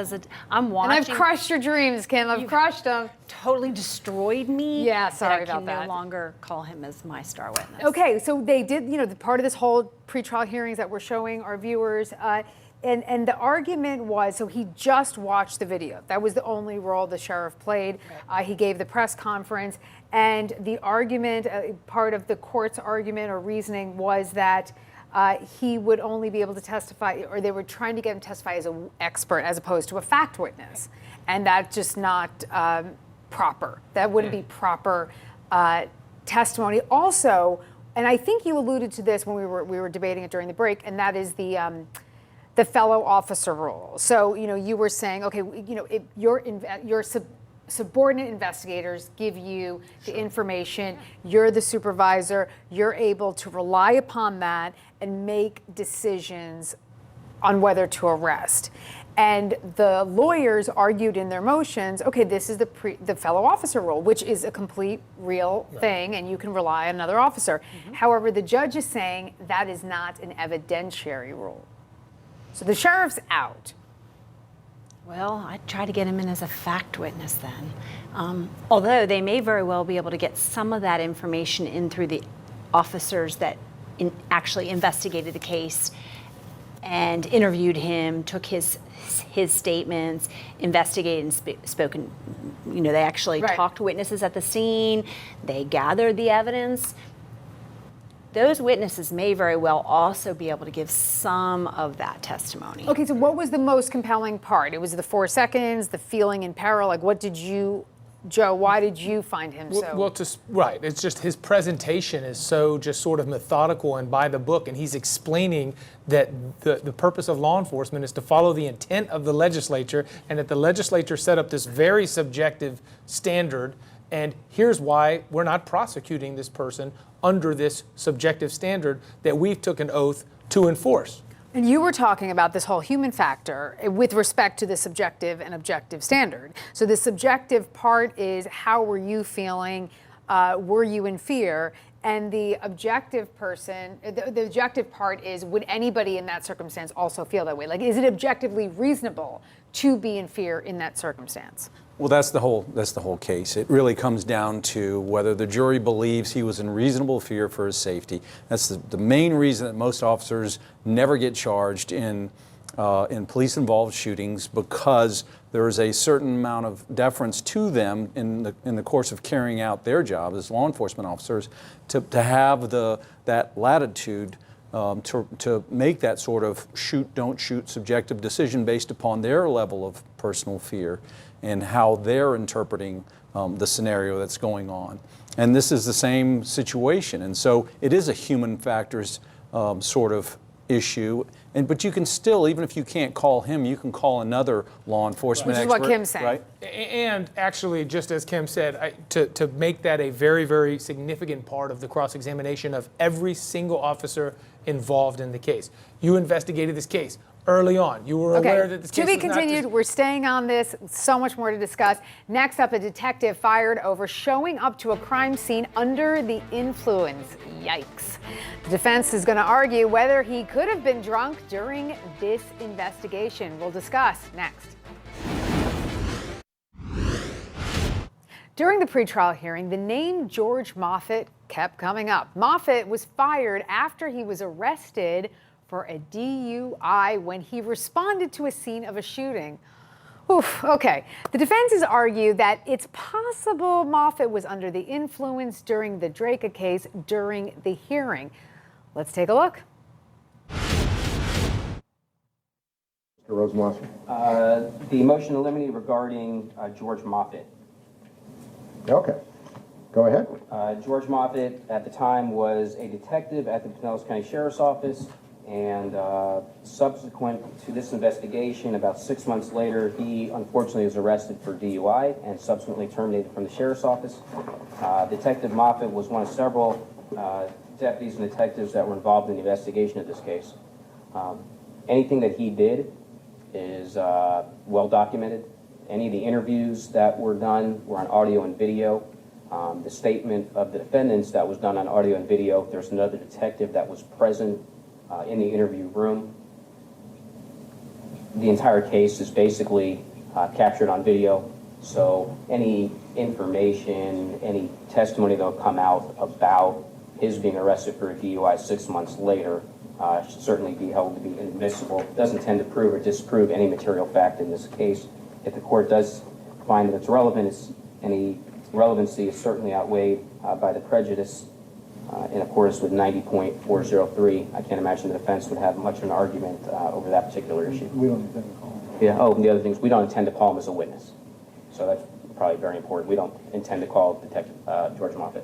I'm watching. And I've crushed your dreams, Kim. I've crushed them. Totally destroyed me. Yeah, sorry about that. I can no longer call him as my star witness. Okay, so they did, the part of this whole pretrial hearings that we're showing our viewers, and the argument was, so he just watched the video. That was the only role the sheriff played. Right. He gave the press conference, and the argument, part of the court's argument or reasoning was that he would only be able to testify, or they were trying to get him to testify as an expert as opposed to a fact witness. And that's just not proper. That wouldn't be proper testimony. Also, and I think you alluded to this when we were debating it during the break, and that is the fellow officer rule. So, you were saying, okay, if your subordinate investigators give you the information, you're the supervisor, you're able to rely upon that and make decisions on whether to arrest. And the lawyers argued in their motions, okay, this is the fellow officer rule, which is a complete real thing, and you can rely on another officer. Mm-hmm. However, the judge is saying that is not an evidentiary rule. So the sheriff's out. Well, I'd try to get him in as a fact witness then. Although they may very well be able to get some of that information in through the officers that actually investigated the case and interviewed him, took his statements, investigated and spoken. They actually talked to witnesses at the scene. They gathered the evidence. Those witnesses may very well also be able to give some of that testimony. Okay, so what was the most compelling part? It was the 4 seconds, the feeling in peril. Like, what did you, Joe, why did you find him so? Right. It's just his presentation is so just sort of methodical and by the book, and he's explaining that the purpose of law enforcement is to follow the intent of the legislature, and that the legislature set up this very subjective standard. And here's why we're not prosecuting this person under this subjective standard that we've took an oath to enforce. And you were talking about this whole human factor with respect to the subjective and objective standard. So the subjective part is, how were you feeling? Were you in fear? And the objective the objective part is, would anybody in that circumstance also feel that way? Like, is it objectively reasonable to be in fear in that circumstance? Well, that's the whole case. It really comes down to whether the jury believes he was in reasonable fear for his safety. That's the main reason that most officers never get charged in police-involved shootings, because there is a certain amount of deference to them in the course of carrying out their job as law enforcement officers to have that latitude to make that sort of shoot, don't shoot subjective decision based upon their level of personal fear and how they're interpreting the scenario that's going on. And this is the same situation. And so it is a human factors sort of issue. But you can still, even if you can't call him, you can call another law enforcement expert. Which is what Kim's saying. Right? And actually, just as Kim said, to make that a very, very significant part of the cross-examination of every single officer involved in the case. You investigated this case early on. You were aware that this case was To be continued. We're staying on this. So much more to discuss. Next up, a detective fired over showing up to a crime scene under the influence. Yikes. The defense is going to argue whether he could have been drunk during this investigation. We'll discuss next. During the pretrial hearing, the name George Moffett kept coming up. Moffett was fired after he was arrested for a DUI when he responded to a scene of a shooting. Oof, okay. The defense has argued that it's possible Moffett was under the influence during the Drake case during the hearing. Let's take a look. Mr. Rosenwasser. The motion to eliminate regarding George Moffett. Okay. Go ahead. George Moffett, at the time, was a detective at the Pinellas County Sheriff's Office, and subsequent to this investigation, about 6 months later, he unfortunately was arrested for DUI and subsequently terminated from the Sheriff's Office. Detective Moffett was one of several deputies and detectives that were involved in the investigation of this case. Anything that he did is well documented. Any of the interviews that were done were on audio and video. The statement of the defendants that was done on audio and video, there's another detective that was present in the interview room. The entire case is basically captured on video, so any information, any testimony that will come out about his being arrested for a DUI 6 months later should certainly be held to be inadmissible. It doesn't tend to prove or disprove any material fact in this case. If the court does find that it's relevant, any relevancy is certainly outweighed by the prejudice in accordance with 90.403. I can't imagine the defense would have much of an argument over that particular issue. We don't intend to call him. Yeah. Oh, and the other things, we don't intend to call him as a witness. So that's probably very important. We don't intend to call Detective George Moffett.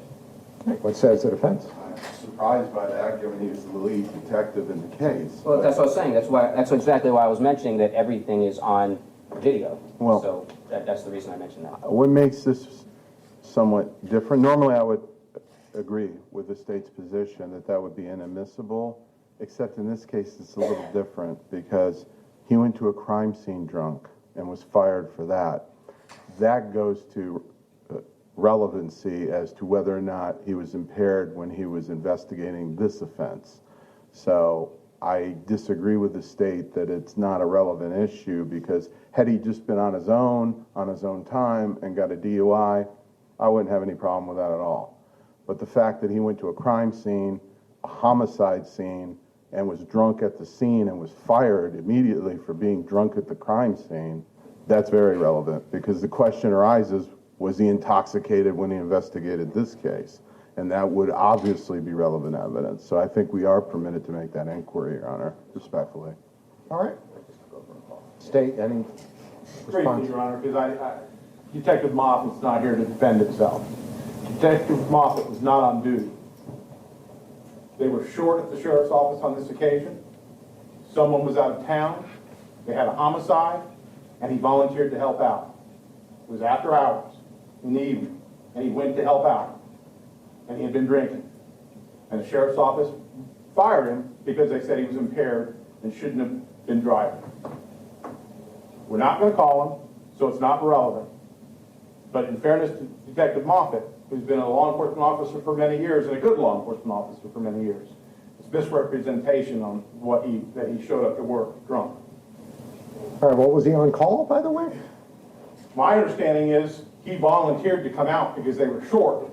What says the defense? I'm surprised by that, given he was the lead detective in the case. Well, that's what I was saying. That's exactly why I was mentioning that everything is on video. Well, so that's the reason I mentioned that. What makes this somewhat different? Normally, I would agree with the state's position that that would be inadmissible, except in this case, it's a little different because he went to a crime scene drunk and was fired for that. That goes to relevancy as to whether or not he was impaired when he was investigating this offense. So I disagree with the state that it's not a relevant issue, because had he just been on his own time and got a DUI, I wouldn't have any problem with that at all. But the fact that he went to a crime scene, a homicide scene, and was drunk at the scene and was fired immediately for being drunk at the crime scene, that's very relevant, because the question arises, was he intoxicated when he investigated this case? And that would obviously be relevant evidence. So I think we are permitted to make that inquiry, Your Honor, respectfully. All right. State, any response? Briefly, Your Honor, because Detective Moffitt's not here to defend himself. Detective Moffett was not on duty. They were short at the sheriff's office on this occasion. Someone was out of town. They had a homicide, and he volunteered to help out. It was after hours in the evening, and he went to help out. And he had been drinking. And the sheriff's office fired him because they said he was impaired and shouldn't have been driving. We're not going to call him, so it's not relevant. But in fairness to Detective Moffitt, who's been a law enforcement officer for many years and a good law enforcement officer for many years, it's misrepresentation on that he showed up to work drunk. All right, what was he on call, by the way? My understanding is he volunteered to come out because they were short,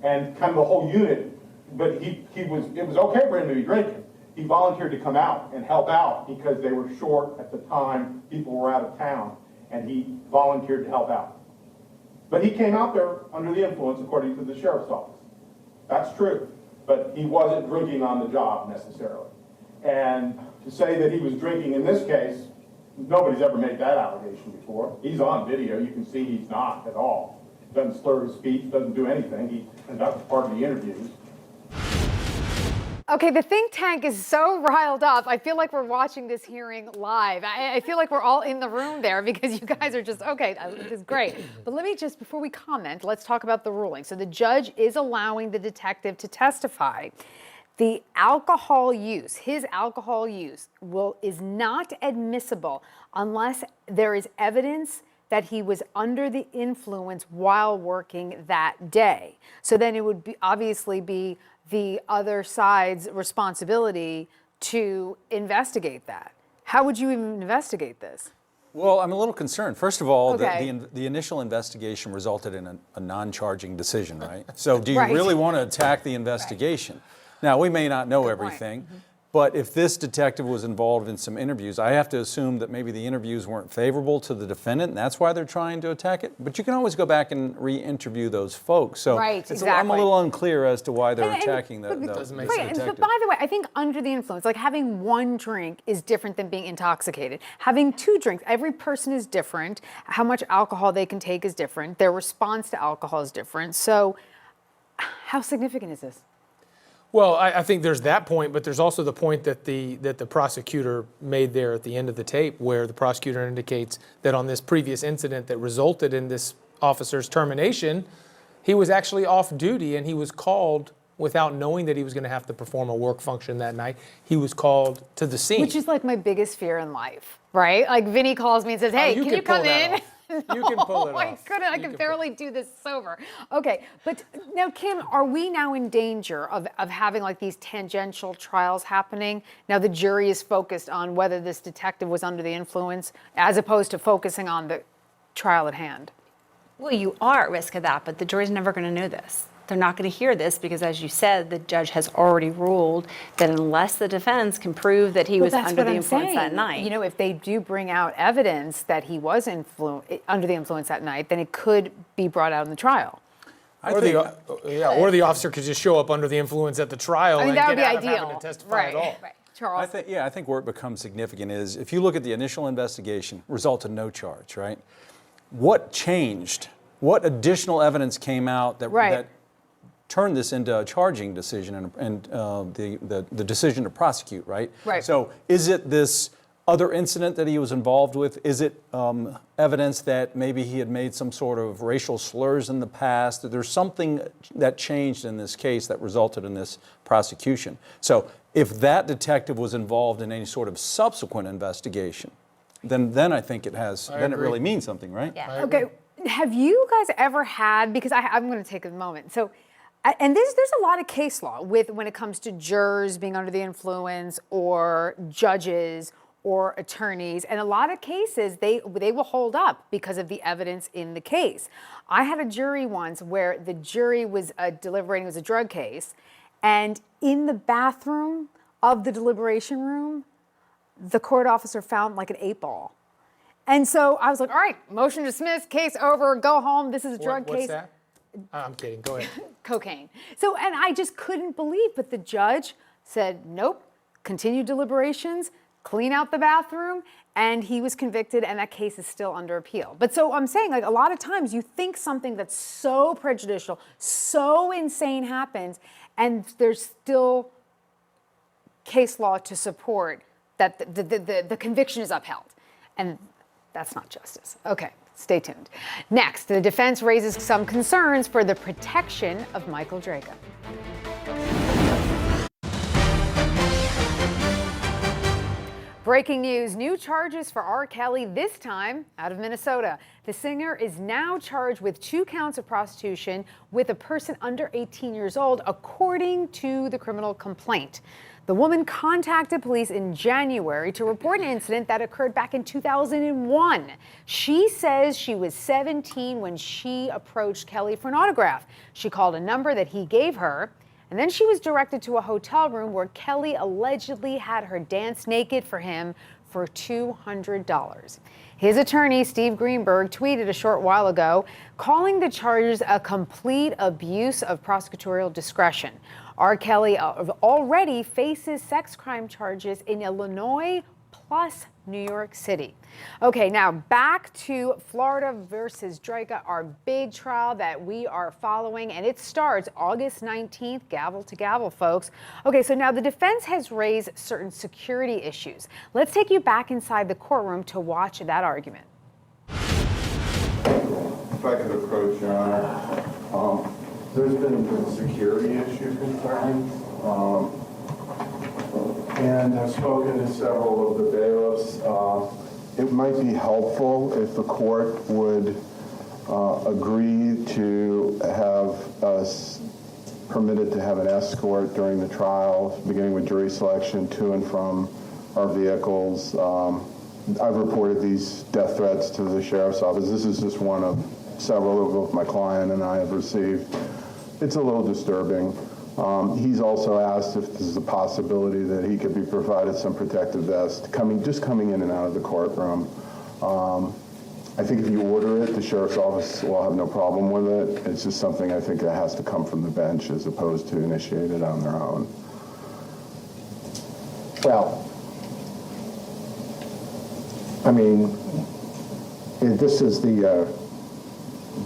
and kind of the whole unit. But it was okay for him to be drinking. He volunteered to come out and help out because they were short at the time. People were out of town, and he volunteered to help out. But he came out there under the influence, according to the sheriff's office. That's true. But he wasn't drinking on the job necessarily. And to say that he was drinking in this case, nobody's ever made that allegation before. He's on video. You can see he's not at all. Doesn't slur his speech, doesn't do anything. He conducts part of the interviews. Okay, the think tank is so riled up. I feel like we're watching this hearing live. I feel like we're all in the room there because you guys are just, okay, this is great. But let me just, before we comment, let's talk about the ruling. So the judge is allowing the detective to testify. The alcohol use, his alcohol use, is not admissible unless there is evidence that he was under the influence while working that day. So then it would be obviously be the other side's responsibility to investigate that. How would you even investigate this? Well, I'm a little concerned. First of all, Okay. the initial investigation resulted in a non-charging decision, right? So do you Right. really want to attack the investigation? Now, we may not know everything, but if this detective was involved in some interviews, I have to assume that maybe the interviews weren't favorable to the defendant, and that's why they're trying to attack it. But you can always go back and re-interview those folks. So Right, I'm a little unclear as to why they're attacking the But detective. by the way, I think under the influence, like having one drink is different than being intoxicated. Having two drinks, every person is different. How much alcohol they can take is different. Their response to alcohol is different. So how significant is this? Well, I think there's that point, but there's also the point that the prosecutor made there at the end of the tape, where the prosecutor indicates that on this previous incident that resulted in this officer's termination, he was actually off duty and he was called without knowing that he was going to have to perform a work function that night. He was called to the scene. Which is like my biggest fear in life, right? Like Vinny calls me and says, hey, can you come in? You can pull it off. I could barely do this sober. Okay, but now, Kim, are we now in danger of having like these tangential trials happening? Now the jury is focused on whether this detective was under the influence as opposed to focusing on the trial at hand. Well, you are at risk of that, but the jury's never going to know this. They're not going to hear this because, as you said, the judge has already ruled that unless the defense can prove that he was under the influence that night. You know, if they do bring out evidence that he was under the influence that night, then it could be brought out in the trial. Or the officer could just show up under the influence at the trial and that would get be out of ideal. having to testify at all. Right. Charles? I think where it becomes significant is if you look at the initial investigation, resulted in no charge, right? What changed? What additional evidence came out that turned this into a charging decision and the decision to prosecute, right? Right. So is it this other incident that he was involved with? Is it evidence that maybe he had made some sort of racial slurs in the past? That there's something that changed in this case that resulted in this prosecution. So if that detective was involved in any sort of subsequent investigation, then I think it really means something, right? Yeah. Okay, have you guys ever had, because I'm going to take a moment, so, and there's a lot of case law when it comes to jurors being under the influence or judges or attorneys, and a lot of cases they will hold up because of the evidence in the case. I had a jury once where the jury was deliberating, it was a drug case, and in the bathroom of the deliberation room, the court officer found like an 8-ball. And so I was like, all right, motion dismissed, case over, go home, this is a drug case. What's that? I'm kidding, go ahead. Cocaine. So, and I just couldn't believe, but the judge said, nope, continue deliberations, clean out the bathroom, and he was convicted, and that case is still under appeal. But so I'm saying, like, a lot of times you think something that's so prejudicial, so insane happens, and there's still case law to support that the conviction is upheld. And that's not justice. Okay, stay tuned. Next, the defense raises some concerns for the protection of Michael Draco. Breaking news, new charges for R. Kelly, this time out of Minnesota. The singer is now charged with 2 counts of prostitution with a person under 18 years old, according to the criminal complaint. The woman contacted police in January to report an incident that occurred back in 2001. She says she was 17 when she approached Kelly for an autograph. She called a number that he gave her, and then she was directed to a hotel room where Kelly allegedly had her dance naked for him for $200. His attorney, Steve Greenberg, tweeted a short while ago, calling the charges a complete abuse of prosecutorial discretion. R. Kelly already faces sex crime charges in Illinois plus New York City. Okay, now back to Florida versus Drake, our big trial that we are following, and it starts August 19th, gavel to gavel, folks. Okay, so now the defense has raised certain security issues. Let's take you back inside the courtroom to watch that argument. If I could approach, Your Honor. There's been security issue concerns, and I've spoken to several of the bailiffs. It might be helpful if the court would agree to have us permitted to have an escort during the trial, beginning with jury selection to and from our vehicles. I've reported these death threats to the sheriff's office. This is just one of several that both my client and I have received. It's a little disturbing. He's also asked if there's a possibility that he could be provided some protective vest just coming in and out of the courtroom. I think if you order it, the sheriff's office will have no problem with it. It's just something I think that has to come from the bench as opposed to initiated on their own. Well, I mean, this is the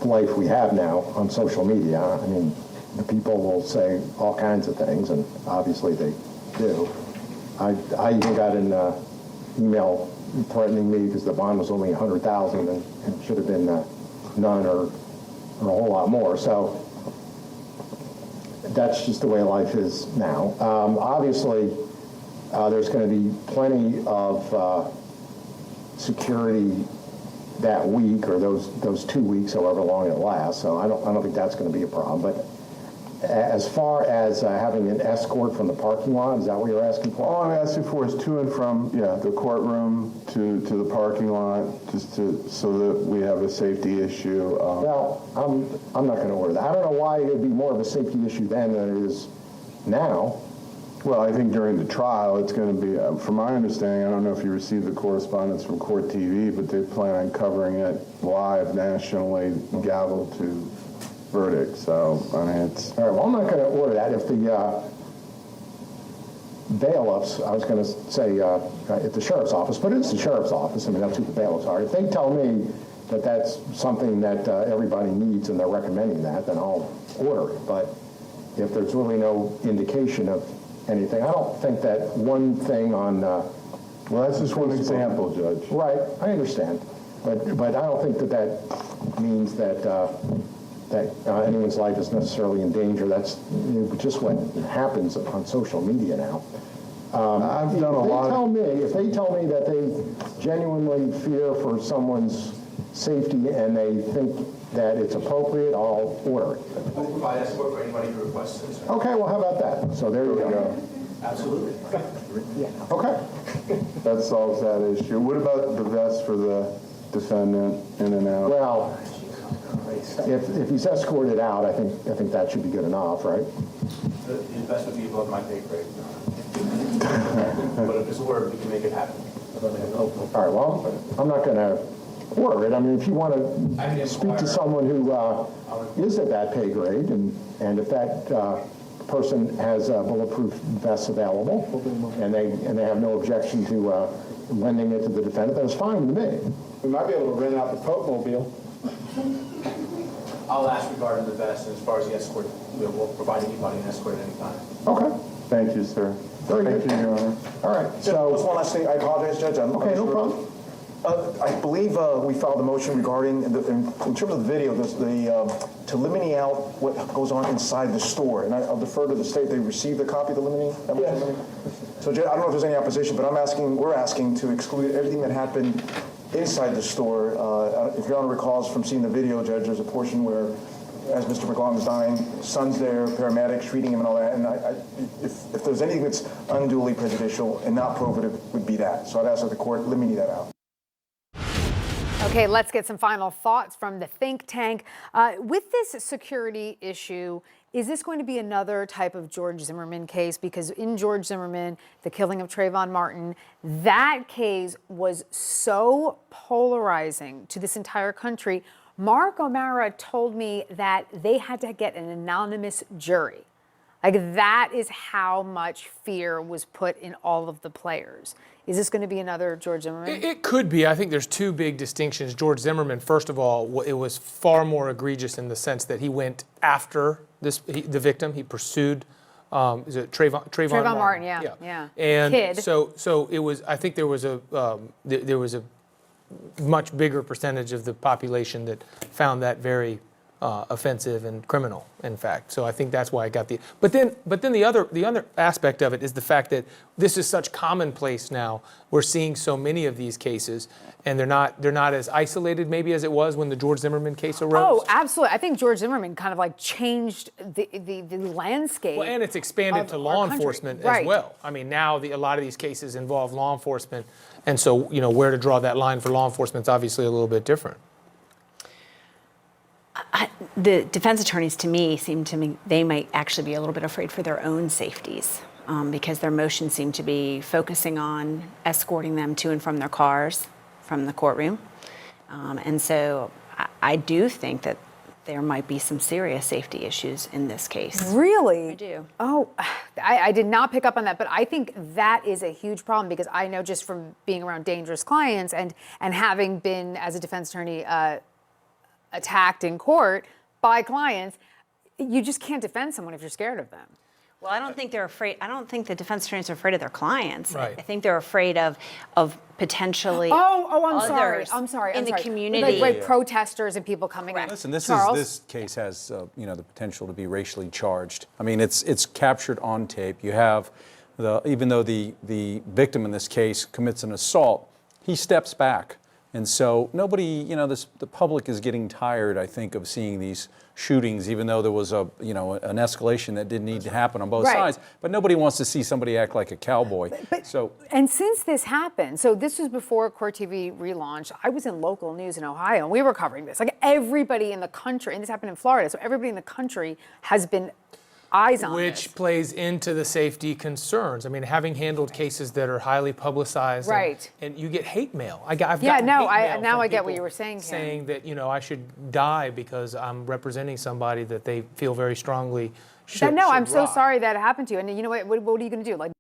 life we have now on social media. I mean, the people will say all kinds of things, and obviously they do. I even got an email threatening me because the bond was only $100,000 and it should have been none or a whole lot more. So that's just the way life is now. Obviously, there's going to be plenty of security that week or those 2 weeks, however long it lasts. So I don't think that's going to be a problem. But as far as having an escort from the parking lot, is that what you're asking for? All I'm asking for is to and from the courtroom to the parking lot, just so that we have a safety issue. Well, I'm not going to order that. I don't know why it would be more of a safety issue then than it is now. Well, I think during the trial, it's going to be, from my understanding, I don't know if you received the correspondence from CourtTV, but they plan on covering it live nationally, gavel to verdict. So, I mean, it's... All right, well, I'm not going to order that. If the bailiffs, I was going to say at the sheriff's office, but it's the sheriff's office. I mean, that's who the bailiffs are. If they tell me that that's something that everybody needs and they're recommending that, then I'll order it. But if there's really no indication of anything, I don't think that one thing on... well, that's just one example, Judge. Right, I understand. But I don't think that means that anyone's life is necessarily in danger. That's just what happens on social media now. I've done a lot. If they tell me that they genuinely fear for someone's safety and they think that it's appropriate, I'll order it. We'll provide escort for anybody who requests it. Okay, well, how about that? So there you go. Absolutely. Okay. That solves that issue. What about the vest for the defendant in and out? Well, if he's escorted out, I think that should be good enough, right? The best would be above my pay grade. But if it's a word, we can make it happen. All right, well, I'm not going to order it. I mean, if you want to speak to someone who is at that pay grade, and if that person has bulletproof vests available, and they have no objection to lending it to the defendant, then it's fine with me. We might be able to rent out the Pope Mobile. I'll ask regarding the vest, and as far as the escort, we'll provide anybody an escort at any time. Okay. Thank you, sir. Very good. Thank you, Your Honor. All right. Just one last thing. I apologize, Judge. Okay, no problem. I believe we filed a motion regarding, in terms of the video, to eliminate out what goes on inside the store. And I'll defer to the state. They received a copy of the limiting? Yes. So I don't know if there's any opposition, but we're asking to exclude everything that happened inside the store. If Your Honor recalls from seeing the video, Judge, there's a portion where, as Mr. McLaughlin's dying, son's there, paramedics treating him and all that. And if there's anything that's unduly prejudicial and not probative, would be that. So I'd ask that the court eliminate that out. Okay, let's get some final thoughts from the think tank. With this security issue, is this going to be another type of George Zimmerman case? Because in George Zimmerman, the killing of Trayvon Martin, that case was so polarizing to this entire country. Mark O'Mara told me that they had to get an anonymous jury. Like, that is how much fear was put in all of the players. Is this going to be another George Zimmerman? It could be. I think there's two big distinctions. George Zimmerman, first of all, it was far more egregious in the sense that he went after the victim. He pursued, is it Trayvon Martin? Yeah. And Kid. so it was. I think there was a much bigger percentage of the population that found that very offensive and criminal, in fact. So I think that's why I got the. But then the other aspect of it is the fact that this is such commonplace now. We're seeing so many of these cases, and they're not as isolated maybe as it was when the George Zimmerman case arose. Oh, absolutely. I think George Zimmerman kind of like changed the landscape. Well, and it's expanded to law enforcement as well. I mean, now a lot of these cases involve law enforcement, and so where to draw that line for law enforcement is obviously a little bit different. The defense attorneys, to me, they might actually be a little bit afraid for their own safeties because their motions seem to be focusing on escorting them to and from their cars from the courtroom. And so I do think that there might be some serious safety issues in this case. Really? I do. Oh, I did not pick up on that, but I think that is a huge problem because I know just from being around dangerous clients and having been, as a defense attorney, attacked in court by clients, you just can't defend someone if you're scared of them. Well, I don't think they're afraid. I don't think the defense attorneys are afraid of their clients. Right. I think they're afraid of potentially I'm sorry. in the community. Like protesters and people coming in. Listen, this case has the potential to be racially charged. I mean, it's captured on tape. You have even though the victim in this case commits an assault, he steps back. And so nobody, the public is getting tired, I think, of seeing these shootings, even though there was an escalation that didn't need to happen on both sides. But nobody wants to see somebody act like a cowboy. And since this happened, so this was before CourtTV relaunched, I was in local news in Ohio, and we were covering this. Like, everybody in the country, and this happened in Florida, so everybody in the country has been eyes on this. Which plays into the safety concerns. I mean, having handled cases that are highly publicized, and you get hate mail. I get what you were saying. Saying that I should die because I'm representing somebody that they feel very strongly should. I'm so sorry that happened to you. And you know what? What are you going to do? Like.